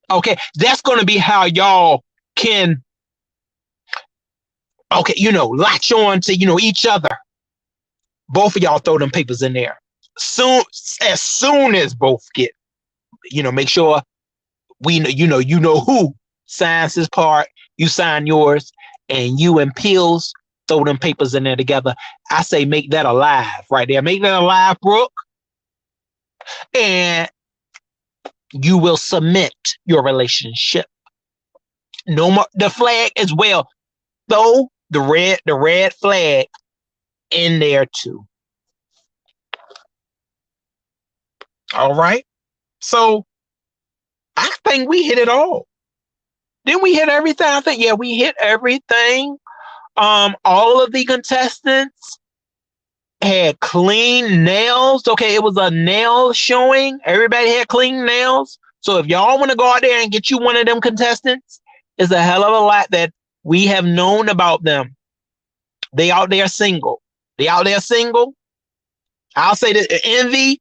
Okay, that's gonna be how y'all can. Okay, latch on to each other. Both of y'all throw them papers in there. As soon as both get, make sure we know who signs his part, you sign yours, and you and Pills throw them papers in there together. I say make that alive right there. Make that alive, Brooke. And you will submit your relationship. No more the flag as well. Throw the red flag in there too. All right. So I think we hit it all. Didn't we hit everything? I think, yeah, we hit everything. All of the contestants had clean nails. Okay, it was a nail showing. Everybody had clean nails. So if y'all want to go out there and get you one of them contestants, it's a hell of a lot that we have known about them. They out there single. I'll say that Envy,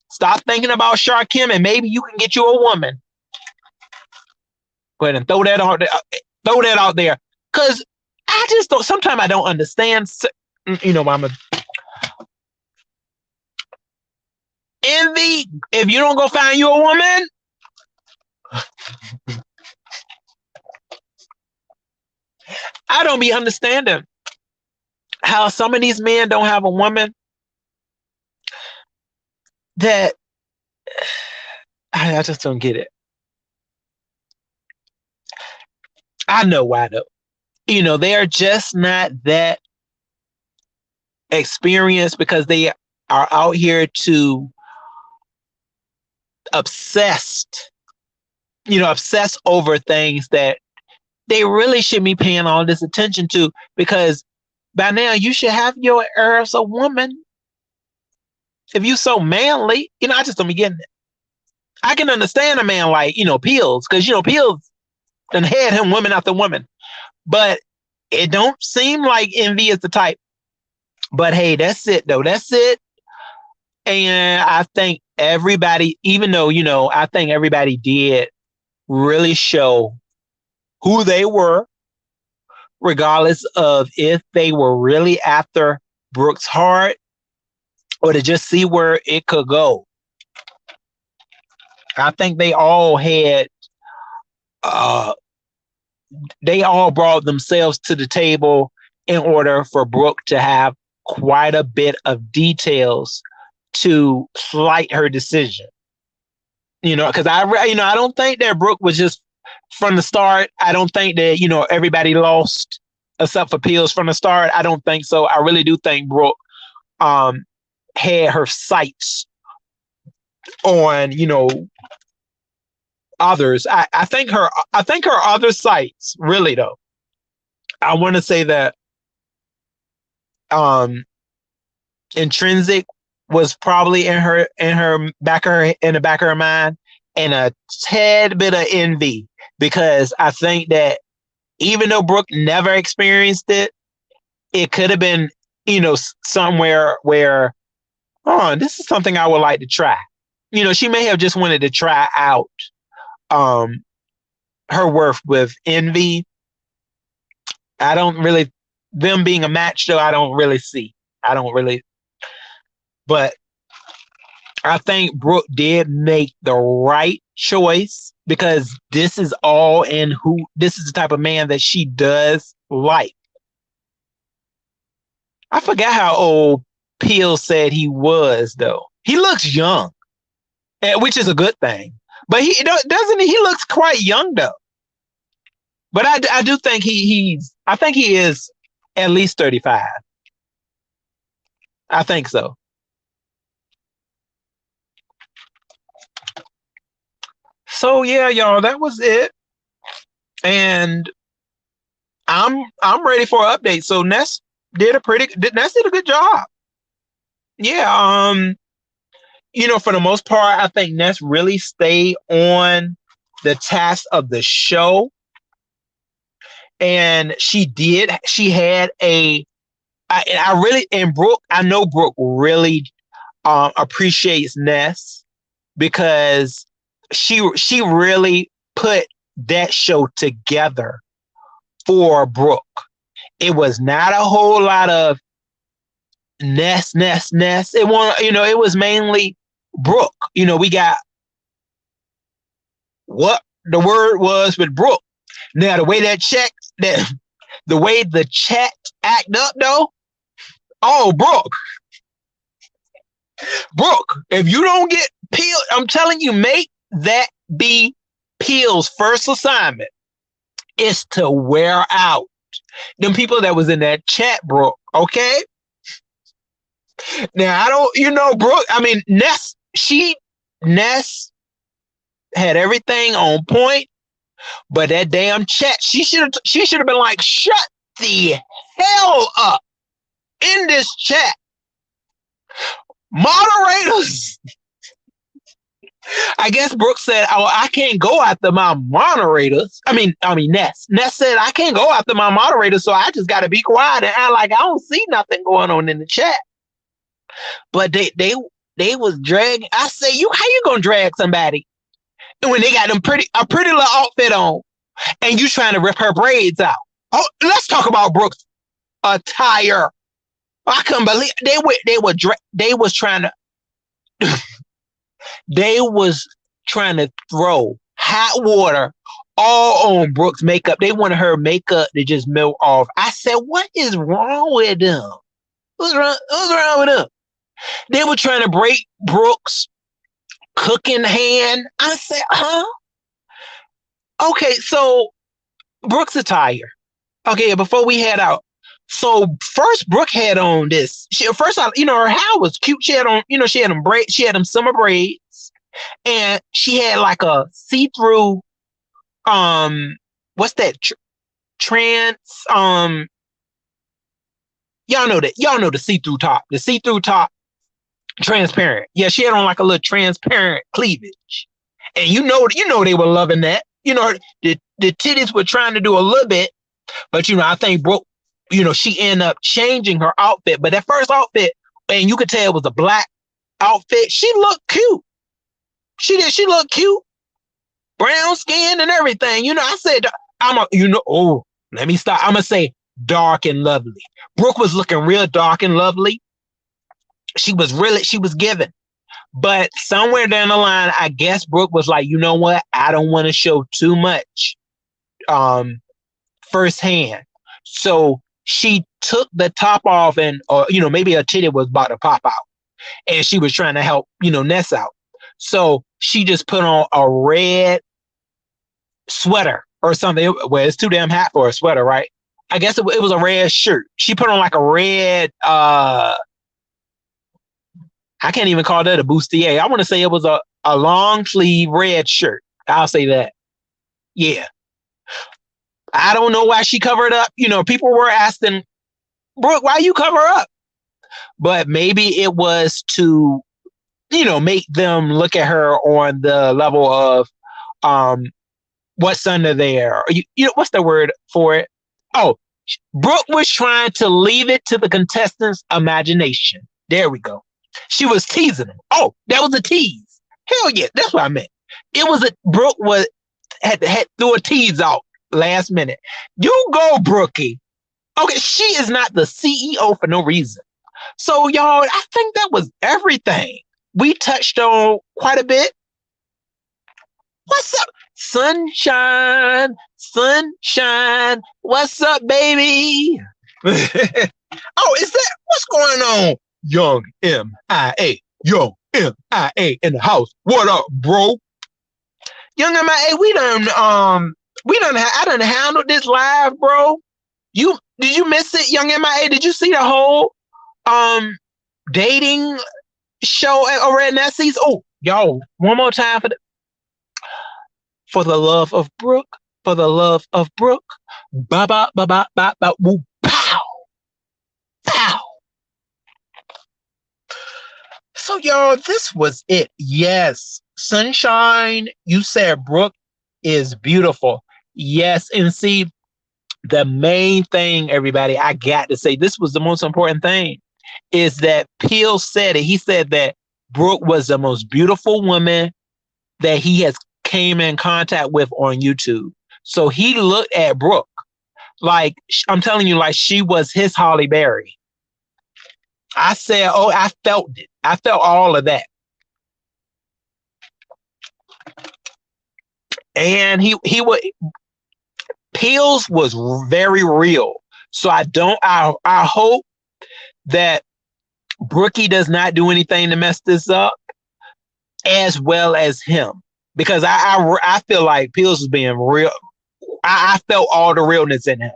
stop thinking about Shark Kim, and maybe you can get you a woman. Go ahead and throw that out there. Because I just don't, sometimes I don't understand, Mama. Envy, if you don't go find you a woman, I don't be understanding how some of these men don't have a woman that I just don't get it. I know why though. They're just not that experienced because they are out here to obsess over things that they really shouldn't be paying all this attention to, because by now you should have your air as a woman. If you so manly, I just don't be getting it. I can understand a man like, Pills, because, Pills done had him woman after woman. But it don't seem like Envy is the type. But hey, that's it, though. That's it. And I think everybody, even though, I think everybody did really show who they were, regardless of if they were really after Brooke's heart or to just see where it could go. I think they all had, they all brought themselves to the table in order for Brooke to have quite a bit of details to slight her decision. Because I don't think that Brooke was just from the start. I don't think that, everybody lost except for Pills from the start. I don't think so. I really do think Brooke had her sights on, others. I think her other sights, really though. I want to say that Intrinsic was probably in the back of her mind, and a tad bit of Envy, because I think that even though Brooke never experienced it, it could have been, somewhere where, this is something I would like to try. She may have just wanted to try out her worth with Envy. I don't really, them being a match though, I don't really see. But I think Brooke did make the right choice because this is all in who this is the type of man that she does like. I forgot how old Peel said he was though. He looks young, which is a good thing. But he doesn't he looks quite young though. But I do think I think he is at least 35. I think so. So yeah, y'all, that was it. And I'm ready for an update. So Ness did a good job. Yeah, for the most part, I think Ness really stayed on the task of the show. And she had I really, and Brooke, I know Brooke really appreciates Ness because she really put that show together for Brooke. It was not a whole lot of Ness. It was mainly Brooke. We got what the word was with Brooke. Now the way the way the chat act up though, oh Brooke, if you don't get Peel, I'm telling you, make that be Peel's first assignment is to wear out them people that was in that chat, Brooke. Okay. Now I don't, Brooke. I mean, Ness had everything on point, but that damn chat, she should have been like, shut the hell up in this chat. Moderators. I guess Brooke said, "Oh, I can't go after my moderators." I mean, Ness. Ness said, "I can't go after my moderators, so I just got to be quiet and act like I don't see nothing going on in the chat." But they was dragging. I say, how you gonna drag somebody when they got a pretty little outfit on, and you trying to rip her braids out? Oh, let's talk about Brooke's attire. I couldn't believe they was trying to throw hot water all on Brooke's makeup. They wanted her makeup to just melt off. I said, what is wrong with them? What's wrong with them? They were trying to break Brooke's cooking hand. I said, huh? Okay, so Brooke's attire. Okay, before we head out. So first, Brooke had on this. Her hair was cute. She had on, she had them braids. She had them summer braids, and she had like a see-through. What's that? Trans. Y'all know that. Y'all know the see-through top. The see-through top, transparent. Yeah, she had on like a little transparent cleavage, and they were loving that. The titties were trying to do a little bit, but I think Brooke. She ended up changing her outfit. But that first outfit, and you could tell it was a black outfit, she looked cute. She did. She looked cute. Brown skin and everything. I said, let me stop. I'm going to say dark and lovely. Brooke was looking real dark and lovely. She was giving. But somewhere down the line, I guess Brooke was like, you know what? I don't want to show too much firsthand. So she took the top off and, maybe her titty was about to pop out and she was trying to help, Ness out. So she just put on a red sweater or something. Well, it's too damn hot for a sweater, right? I guess it was a red shirt. She put on like a red, I can't even call that a bustier. I want to say it was a long sleeve red shirt. I'll say that. Yeah. I don't know why she covered up. People were asking, Brooke, why you cover up? But maybe it was to, make them look at her on the level of what's under there. What's the word for it? Oh, Brooke was trying to leave it to the contestants' imagination. There we go. She was teasing them. Oh, that was a tease. Hell yeah, that's what I meant. It was Brooke had threw a tease out last minute. You go, Brookie. Okay, she is not the CEO for no reason. So, y'all, I think that was everything. We touched on quite a bit. What's up? Sunshine, sunshine. What's up, baby? Oh, is that what's going on? Young MIA. Young MIA in the house. What up, bro? Young MIA, I done handled this live, bro. Did you miss it, Young MIA? Did you see the whole dating show over at Nessie's? Oh, y'all, one more time for the love of Brooke, for the love of Brooke. Ba ba ba ba ba ba woo pow pow. So y'all, this was it. Yes, Sunshine. You said Brooke is beautiful. Yes, and see, the main thing, everybody, I got to say, this was the most important thing, is that Peel said it. He said that Brooke was the most beautiful woman that he has came in contact with on YouTube. So he looked at Brooke like, I'm telling you, like she was his Holly Berry. I said, oh, I felt it. I felt all of that. And he would, Peels was very real. So I hope that Brookie does not do anything to mess this up, as well as him, because I feel like Peels was being real. I felt all the realness in him.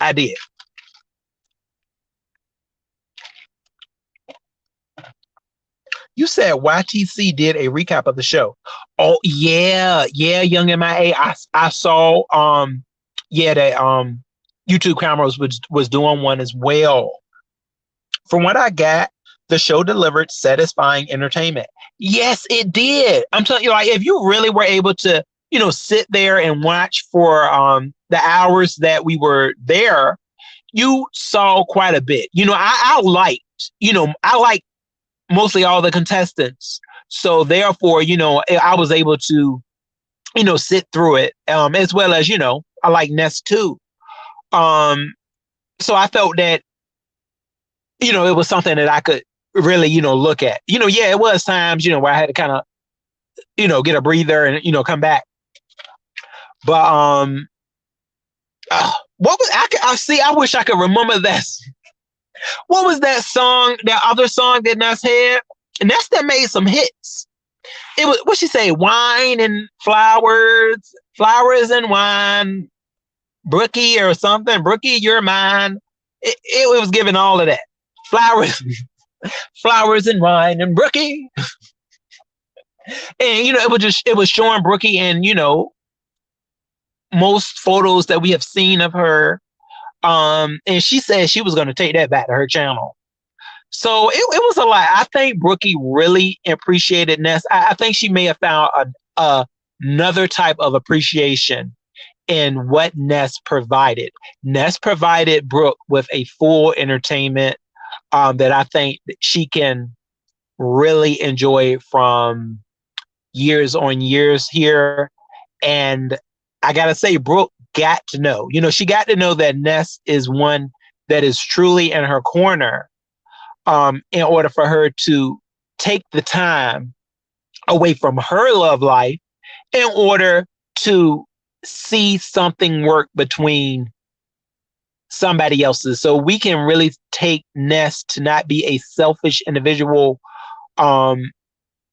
I did. You said YTC did a recap of the show. Oh yeah, yeah, Young MIA. I saw yeah, that YouTube Cameras was doing one as well. From what I got, the show delivered satisfying entertainment. Yes, it did. I'm telling you, like, if you really were able to, sit there and watch for the hours that we were there, you saw quite a bit. I liked mostly all the contestants. So therefore, I was able to, sit through it, as well as, I like Ness too. So I felt that, it was something that I could really, look at. Yeah, it was times, where I had to kind of, get a breather and, come back. But what was I see? I wish I could remember that. What was that song? That other song that Ness had? And Ness that made some hits. It was, what she say? Wine and flowers, flowers and wine. Brookie or something. Brookie, you're mine. It was giving all of that. Flowers, flowers and wine and Brookie. And it was showing Brookie and most photos that we have seen of her. And she said she was going to take that back to her channel. So it was a lot. I think Brookie really appreciated Ness. I think she may have found another type of appreciation in what Ness provided. Ness provided Brooke with a full entertainment that I think she can really enjoy from years on years here. And I got to say, Brooke got to know, she got to know that Ness is one that is truly in her corner, in order for her to take the time away from her love life in order to see something work between somebody else's. So we can really take Ness to not be a selfish individual,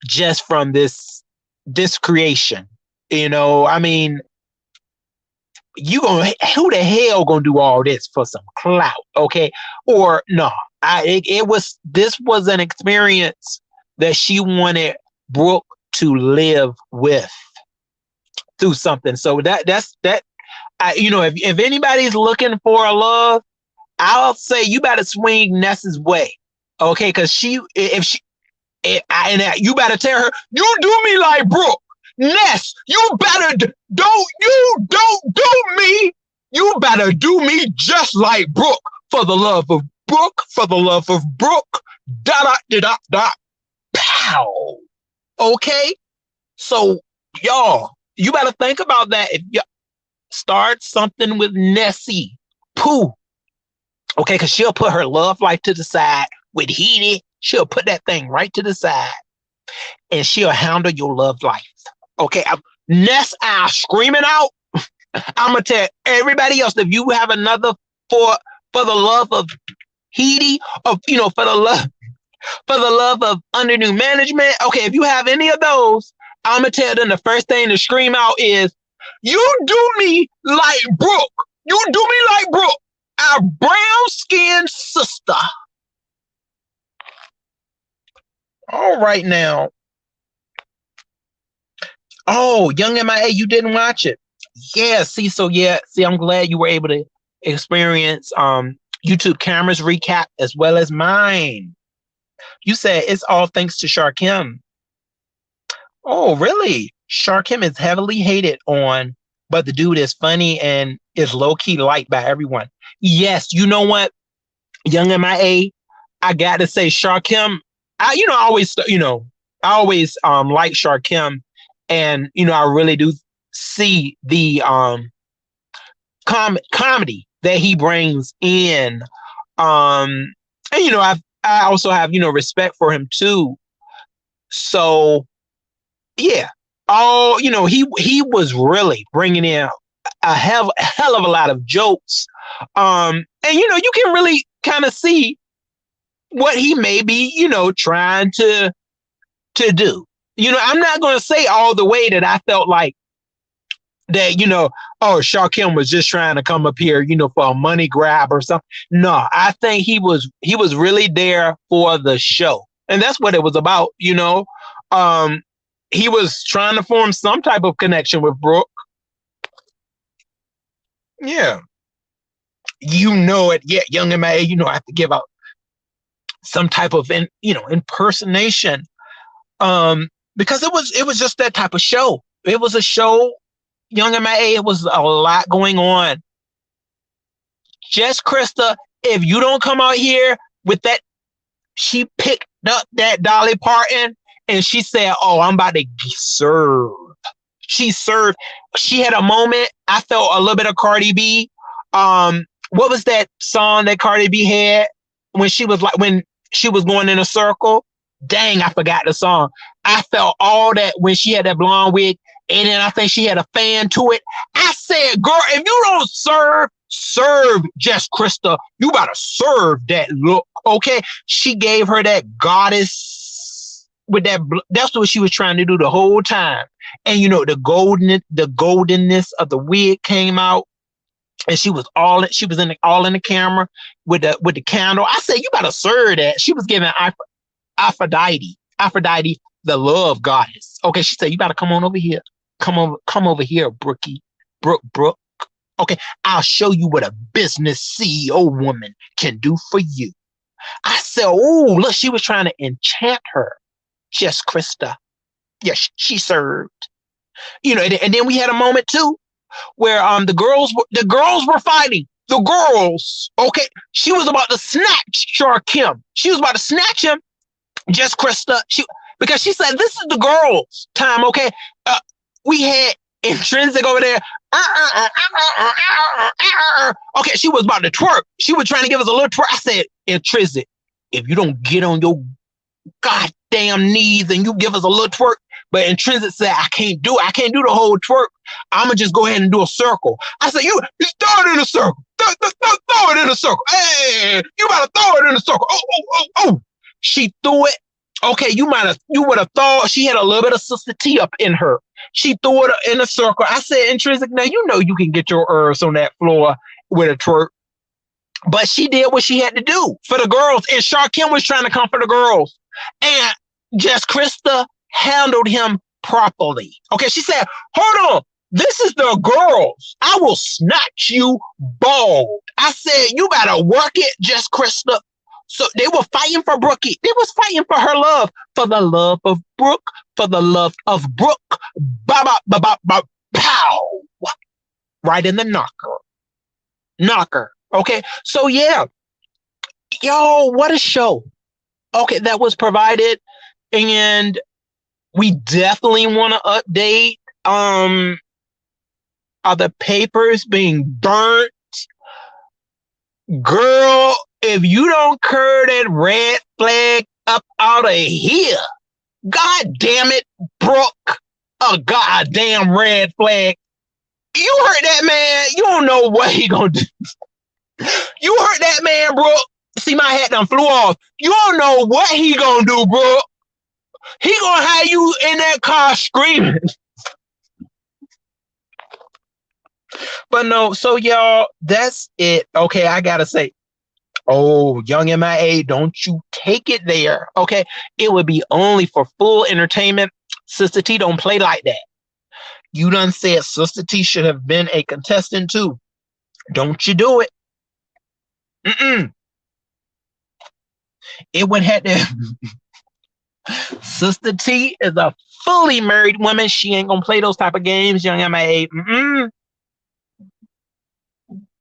just from this creation. I mean, who the hell gonna do all this for some clout? Okay. Or no, this was an experience that she wanted Brooke to live with through something. So that's that. If anybody's looking for a love, I'll say you better swing Ness's way. Okay. Cause you better tell her, you do me like Brooke. Ness, you better don't do me. You better do me just like Brooke. For the love of Brooke, for the love of Brooke. Da. Pow. Okay? So, y'all, you better think about that. If you start something with Nessie, poo. Okay, because she'll put her love life to the side with Heaty. She'll put that thing right to the side. And she'll handle your love life. Okay, Next, I screaming out. I'm gonna tell everybody else if you have another for for the love of Heidi, of for the love of under new management. Okay, if you have any of those, I'm gonna tell them the first thing to scream out is, "You do me like Brooke. You do me like Brooke, our brown skinned sister." All right now. Oh, Young MIA, you didn't watch it. Yeah, see, I'm glad you were able to experience YouTube cameras recap as well as mine. You said it's all thanks to Sharkim. Oh, really? Sharkim is heavily hated on, but the dude is funny and is low key liked by everyone. Yes, you know what? Young MIA, I got to say Sharkim. I always like Sharkim, and I really do see the comedy that he brings in. And I also have respect for him too. So yeah, he was really bringing in a hell of a lot of jokes. And you can really kind of see what he may be trying to do. I'm not going to say all the way that I felt like that, oh, Shaquem was just trying to come up here, for a money grab or something. No, I think he was really there for the show. And that's what it was about. He was trying to form some type of connection with Brooke. Yeah. It. Yeah, Young MA, I have to give out some type of impersonation. Because it was just that type of show. It was a show. Young MIA, it was a lot going on. Just Krista, if you don't come out here with that, she picked up that Dolly Parton and she said, "Oh, I'm about to serve." She served. She had a moment. I felt a little bit of Cardi B. What was that song that Cardi B had when she was going in a circle? Dang, I forgot the song. I felt all that when she had that blonde wig, and then I think she had a fan to it. I said, girl, if you don't serve Jess Krista, you gotta serve that look, okay? She gave her that goddess with that. That's what she was trying to do the whole time. And the goldenness of the wig came out, and she was all in the camera with the candle. I said, you gotta serve that. She was giving Aphrodite, the love goddess. Okay, she said, you gotta come on over here. Come over here, Brookie. Brooke. Okay, I'll show you what a business CEO woman can do for you. I said, oh, look, she was trying to enchant her. Just Krista. Yes, she served. And then we had a moment too where the girls were fighting. The girls, okay, she was about to snatch Sharkim. She was about to snatch him. Just Krista, because she said this is the girls' time. Okay, we had Intrinsic over there. Okay, she was about to twerk. She was trying to give us a little twerk. I said, Intrinsic, if you don't get on your goddamn knees and you give us a little twerk. But Intrinsic said, I can't do the whole twerk. I'm gonna just go ahead and do a circle. I said, you throw it in a circle. Throw it in a circle. Hey, you gotta throw it in a circle. Oh. She threw it. Okay, you would have thought she had a little bit of Sister T up in her. She threw it in a circle. I said, Intrinsic, now you can get your herbs on that floor with a twerk. But she did what she had to do for the girls. And Sharkim was trying to come for the girls. And Jess Krista handled him properly. Okay, she said, hold on. This is the girls. I will snatch you bald. I said, you gotta work it, Jess Krista. So they were fighting for Brookie. They was fighting for her love, for the love of Brooke, for the love of Brooke. Pow! Right in the knocker. Okay, so yeah, yo, what a show. Okay, that was provided, and we definitely want to update. Are the papers being burnt? Girl, if you don't curl that red flag up out of here, God damn it, Brooke. A goddamn red flag. You hurt that man. You don't know what he gonna do. You hurt that man, bro. See, my hat done flew off. You don't know what he gonna do, bro. He gonna have you in that car screaming. But no, so y'all, that's it. Okay, I gotta say, oh, young MIA, don't you take it there. Okay, it would be only for full entertainment. Sister T don't play like that. You done said Sister T should have been a contestant too. Don't you do it. Mm-mm. It would have to. Sister T is a fully married woman. She ain't gonna play those type of games, young MIA. Mm-mm.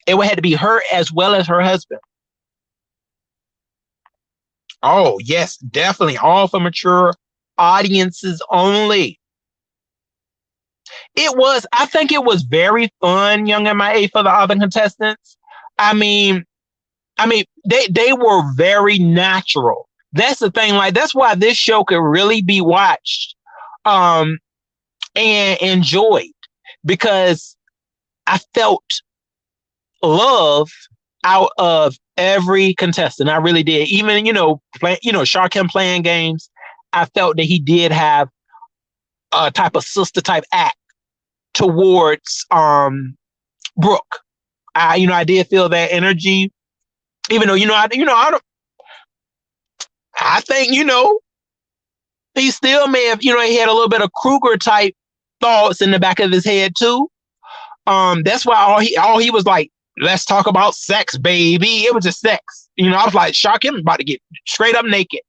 It would have to be her as well as her husband. Oh, yes, definitely. All for mature audiences only. I think it was very fun, young MIA, for the other contestants. I mean, they were very natural. That's the thing. Like, that's why this show could really be watched um and enjoyed, because I felt love out of every contestant. I really did. Even, Shark him playing games, I felt that he did have a type of sister type act towards Brooke. I did feel that energy, even though I think he still may have he had a little bit of Kruger type thoughts in the back of his head too. That's why all he was like, let's talk about sex, baby. It was just sex. I was like, shock him about to get straight up naked.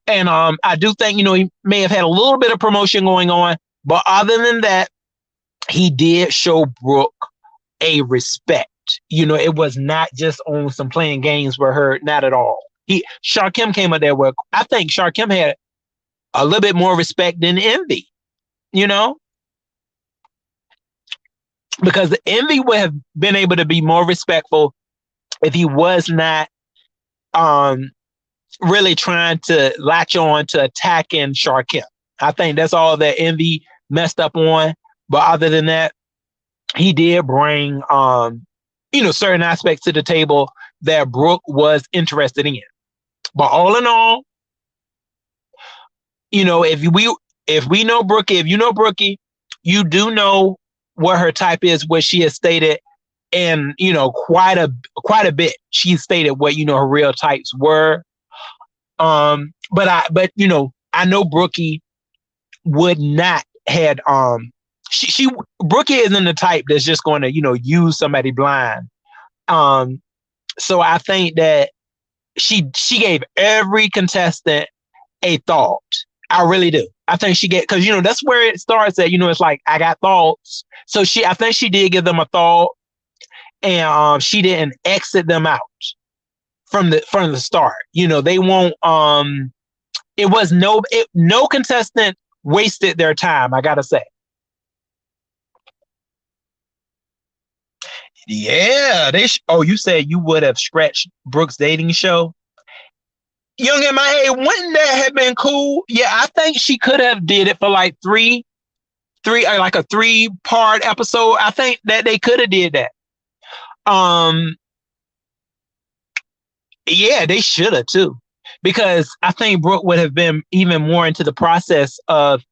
And I do think he may have had a little bit of promotion going on, but other than that, he did show Brooke a respect. It was not just on some playing games with her, not at all. Sharkim came up there where I think Sharkim had a little bit more respect than Envy, you know, because the Envy would have been able to be more respectful if he was not really trying to latch on to attacking Sharkim. I think that's all that Envy messed up on. But other than that, he did bring certain aspects to the table that Brooke was interested in. But all in all, if we know Brookie, if you know Brookie, you do know what her type is, what she has stated, and quite a bit. She stated what her real types were. But I know Brookie would not had she Brookie isn't the type that's just going to use somebody blind. So I think that she gave every contestant a thought. I really do. I think she because that's where it starts at. It's like, I got thoughts. So I think she did give them a thought, and she didn't exit them out from the start. They won't. It was no contestant wasted their time, I gotta say. Yeah, you said you would have scratched Brooke's dating show. Young MIA, wouldn't that have been cool? Yeah, I think she could have did it for like like a 3-part episode. I think that they could have did that. Yeah, they should have too, because I think Brooke would have been even more into the process of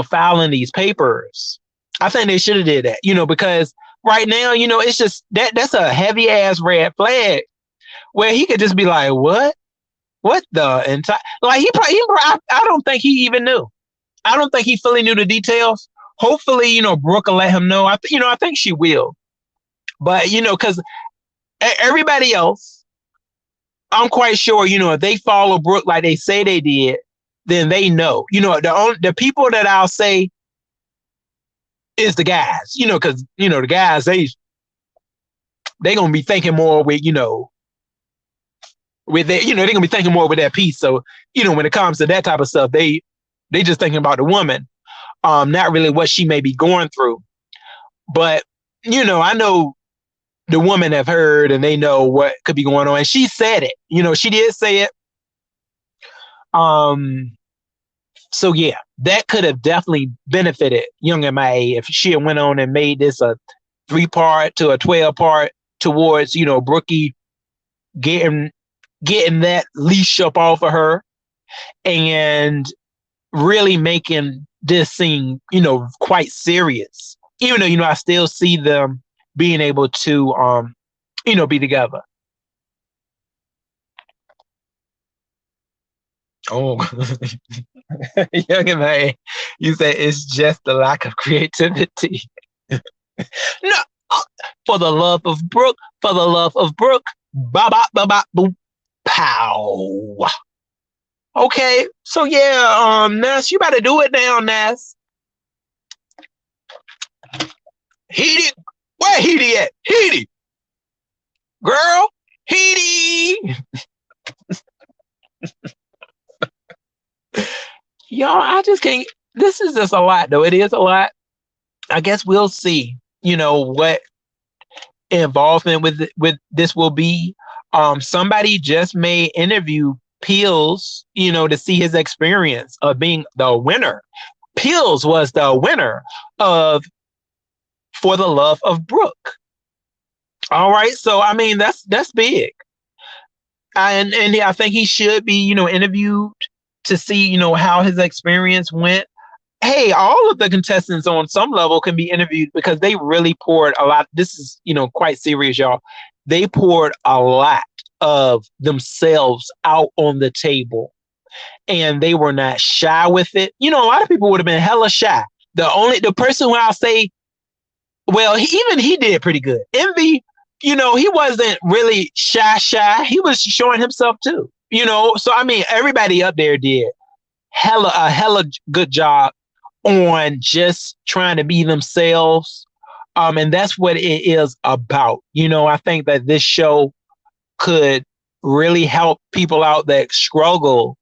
filing these papers. I think they should have did that. Because right now, it's just that's a heavy ass red flag where he could just be like, what the entire, like, I don't think he even knew. I don't think he fully knew the details. Hopefully, Brooke will let him know. I think she will. But because everybody else, I'm quite sure, if they follow Brooke like they say they did, then they know. The people that I'll say is the guys, because the guys, they gonna be thinking more with with their, they're gonna be thinking more with that piece. So when it comes to that type of stuff, they just thinking about the woman, not really what she may be going through. But I know the woman have heard, and they know what could be going on. And she said it. She did say it. So yeah, that could have definitely benefited Young MIA if she had went on and made this a 3-part to a 12-part towards, Brookie getting getting that leash up off of her and really making this scene, quite serious. Even though, I still see them being able to be together. Oh, Young man, you say it's just the lack of creativity. No, uh, for the love of Brooke, for the love of Brooke, ba ba ba ba boom, pow. Okay, so yeah, Ness, you better do it now, Ness. Heedy, where Heedy at? Heedy, girl, Heedy. Y'all, I just can't. This is just a lot, though. It is a lot. I guess we'll see. What involvement with this will be. Somebody just may interview Peels, to see his experience of being the winner. Peels was the winner of For the Love of Brooke. All right, so I mean that's big, and I think he should be interviewed to see how his experience went. Hey, all of the contestants on some level can be interviewed because they really poured a lot. This is, quite serious, y'all. They poured a lot of themselves out on the table and they were not shy with it. A lot of people would have been hella shy. The person who I'll say, well, even he did pretty good. Envy, he wasn't really shy. He was showing himself too, So, I mean, everybody up there did a hella good job on just trying to be themselves. And that's what it is about. I think that this show could really help people out that struggle,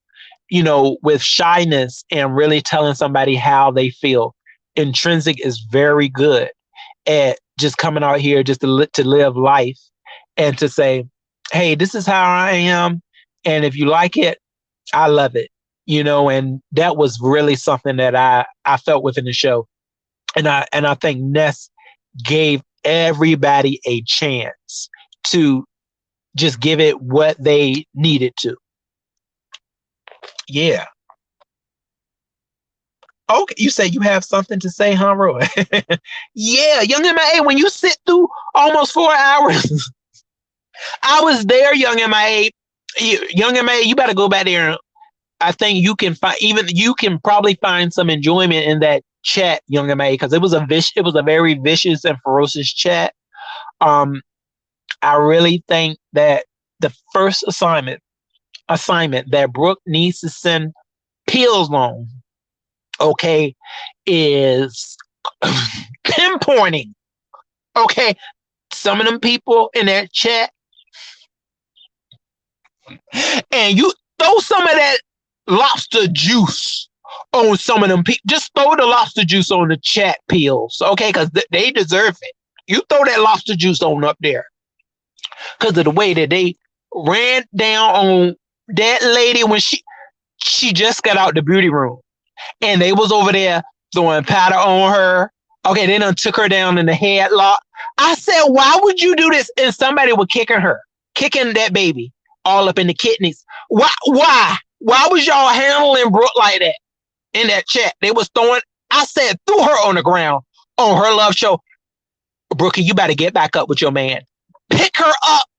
with shyness and really telling somebody how they feel. Intrinsic is very good at just coming out here just to live life and to say, hey, this is how I am. And if you like it, I love it. And that was really something that I felt within the show. And I think Ness gave everybody a chance to just give it what they needed to. Yeah. Okay, you say you have something to say, huh, Roy? Yeah, Young MIA, when you sit through almost 4 hours, I was there, Young MIA. Young MIA, you better go back there. I think you can probably find some enjoyment in that chat, Young MIA, because it was a very vicious and ferocious chat. I really think that the first assignment that Brooke needs to send Peels on, okay, is pinpointing, okay, some of them people in that chat, and you throw some of that lobster juice on some of them people. Just throw the lobster juice on the chat, Peels, okay, because they deserve it. You throw that lobster juice on up there because of the way that they ran down on that lady when she just got out the beauty room and they was over there throwing powder on her. Okay, they done took her down in the headlock. I said, why would you do this? And somebody was kicking that baby all up in the kidneys. Why? Why was y'all handling Brooke like that in that chat? They was throwing, I said, threw her on the ground on her love show. Brookie, you better get back up with your man. Pick her up.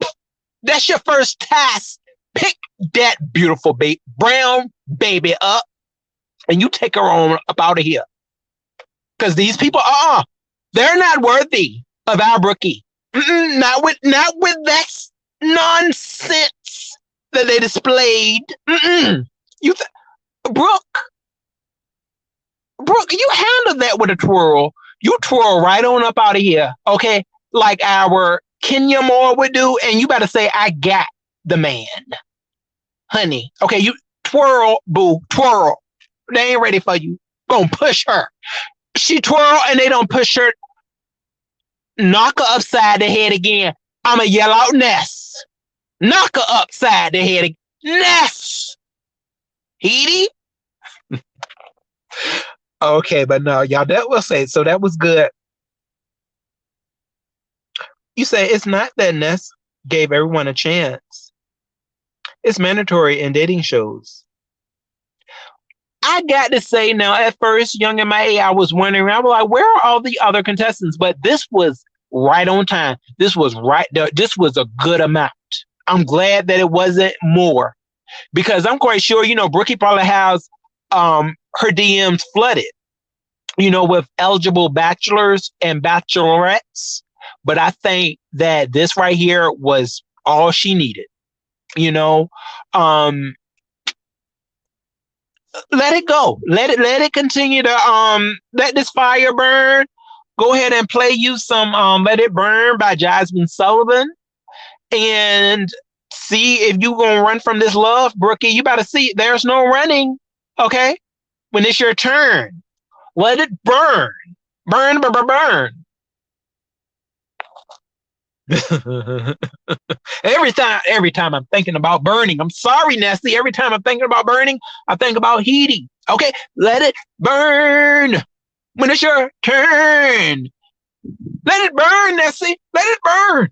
That's your first task. Pick that beautiful brown baby up and you take her on up out of here. Because these people, they're not worthy of our Brookie. Not with that nonsense that they displayed. Brooke, you handled that with a twirl. You twirl right on up out of here, okay? Like our Kenya Moore would do, and you better say, I got the man. Honey, okay, you twirl, boo, twirl. They ain't ready for you. Gonna push her. She twirl and they don't push her. Knock her upside the head again. I'ma yell out Ness. Knock her upside the head again. Ness. Heedy. Okay, but no, y'all, that will say so. That was good. You say it's not that Ness gave everyone a chance. It's mandatory in dating shows. I got to say now, at first, young MIA, I was wondering, I was like, where are all the other contestants? But this was right on time. This was right there. This was a good amount. I'm glad that it wasn't more because I'm quite sure, Brookie probably has her DMs flooded, with eligible bachelors and bachelorettes. But I think that this right here was all she needed, you know. Um, Let it go. Let it continue to let this fire burn. Go ahead and play you some Let It Burn by Jasmine Sullivan and see if you gonna run from this love, Brookie. You better see there's no running. Okay? When it's your turn. Let it burn. Burn, burn, burn, burn. every time I'm thinking about burning. I'm sorry, Nessie. Every time I'm thinking about burning, I think about heating. Okay, let it burn. When it's your turn, let it burn, Nessie. Let it burn.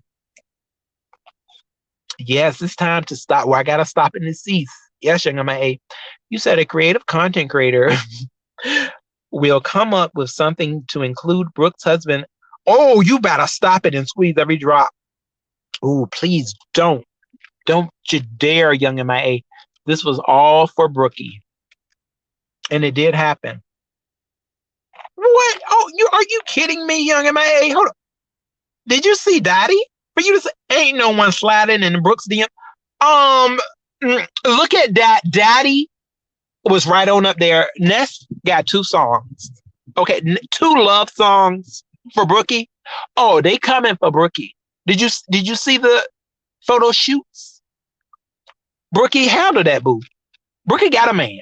Yes, it's time to stop. Well, I gotta stop in the cease. Yes, young A. You said a creative content creator will come up with something to include Brooke's husband. Oh, you better stop it and squeeze every drop. Oh, please don't. Don't you dare, young MIA. This was all for Brookie. And it did happen. What? Oh, are you kidding me, young MIA? Hold on. Did you see Daddy? For you to say, ain't no one sliding in Brooks DM. Look at that. Daddy was right on up there. Ness got 2 songs. Okay, 2 love songs for Brookie. Oh, they coming for Brookie. Did you see the photo shoots? Brookie handled that boo. Brookie got a man.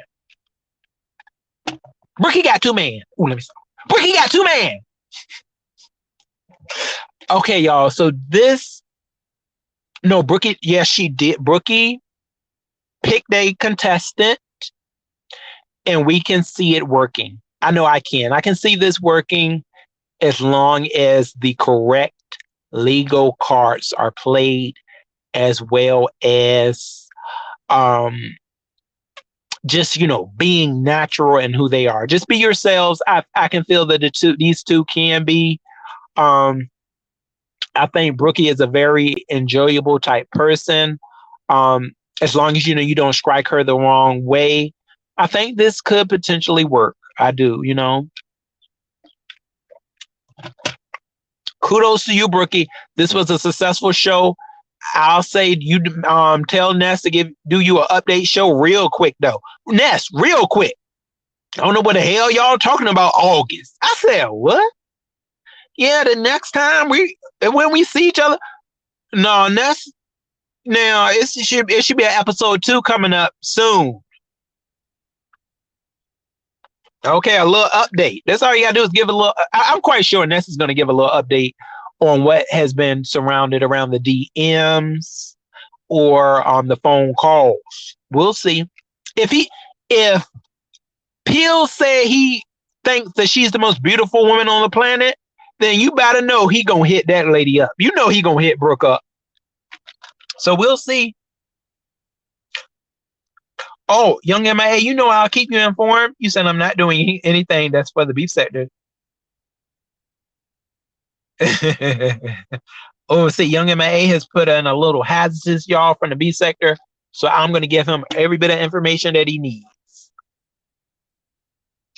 Brookie got 2 men. Ooh, let me stop. Brookie got 2 men. Okay, y'all. So Brookie, yes, she did. Brookie picked a contestant, and we can see it working. I know I can. I can see this working as long as the correct legal cards are played, as well as just being natural in who they are. Just be yourselves. I can feel that these two can be. I think Brookie is a very enjoyable type person. As long as you don't strike her the wrong way, I think this could potentially work. I do. Kudos to you, Brookie. This was a successful show. I'll say you tell Ness to do you an update show real quick though. Ness, real quick. I don't know what the hell y'all talking about August. I said, what? Yeah, the next time when we see each other. No, Ness. Now it should be an episode 2 coming up soon. Okay, a little update. That's all you gotta do is give a little. I'm quite sure Ness is gonna give a little update on what has been surrounded around the DMs or on the phone calls. We'll see. If Peel said he thinks that she's the most beautiful woman on the planet, then you better know he gonna hit that lady up. You know he gonna hit Brooke up. So we'll see. Oh, young MIA, I'll keep you informed. You said I'm not doing anything that's for the beef sector. Oh, see, young MIA has put in a little hazardous, y'all, from the beef sector. So I'm going to give him every bit of information that he needs.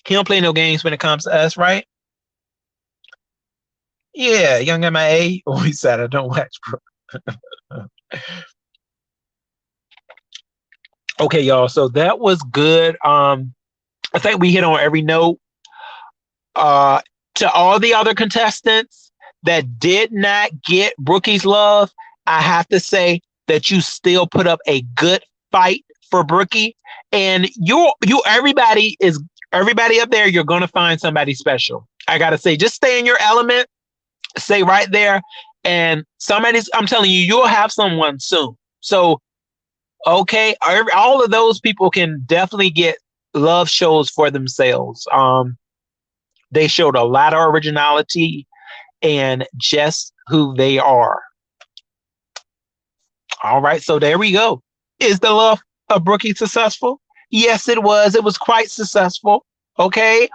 He don't play no games when it comes to us, right? Yeah, young MIA. Oh, he said I don't watch, bro. Okay, y'all. So that was good. I think we hit on every note. To all the other contestants that did not get Brookie's love, I have to say that you still put up a good fight for Brookie. And everybody up there, you're gonna find somebody special. I gotta say, just stay in your element, stay right there. And I'm telling you, you'll have someone soon. So okay, all of those people can definitely get love shows for themselves. They showed a lot of originality and just who they are. All right, so there we go. Is the love of Brookie successful? Yes, it was. It was quite successful. Okay.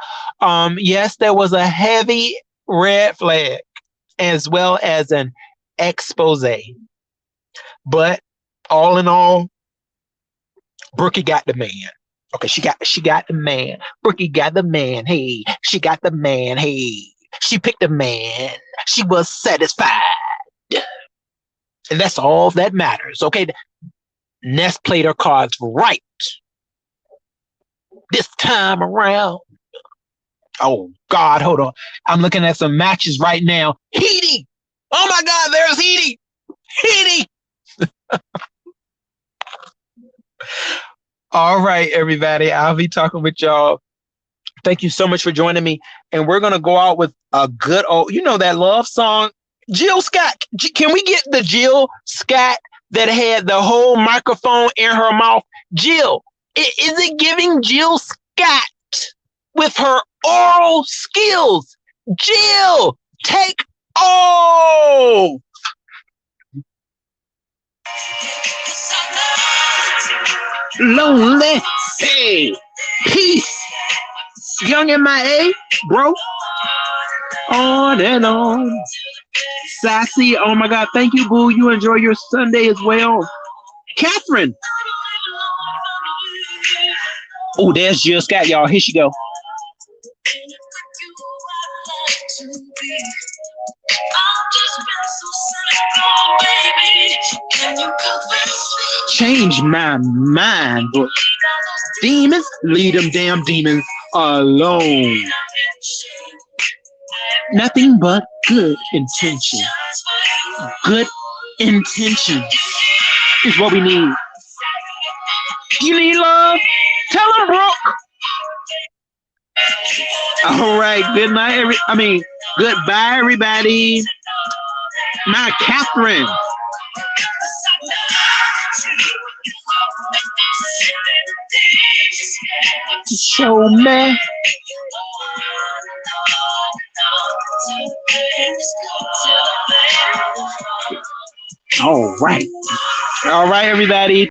Yes, there was a heavy red flag as well as an expose. But all in all, Brookie got the man. Okay, she got the man. Brookie got the man. Hey, she got the man. Hey, she picked the man. She was satisfied. And that's all that matters. Okay. Ness played her cards right this time around. Oh God, hold on. I'm looking at some matches right now. Heedy! Oh my God, there's Heedy! Heedy! All right, everybody. I'll be talking with y'all. Thank you so much for joining me. And we're gonna go out with a good old, that love song. Jill Scott. Can we get the Jill Scott that had the whole microphone in her mouth? Jill, is it giving Jill Scott with her oral skills? Jill, take all. Lonely, hey, peace, young MIA, bro. On and on. Sassy, oh my God, thank you, boo. You enjoy your Sunday as well. Catherine. Oh, there's Jill Scott, y'all. Here she go. Change my mind, but demons, leave them damn demons alone. Nothing but good intention. Good intention is what we need. You need love? Tell them, Brooke. All right. Good night, goodbye, everybody. My Catherine. Show me. All right. All right, everybody.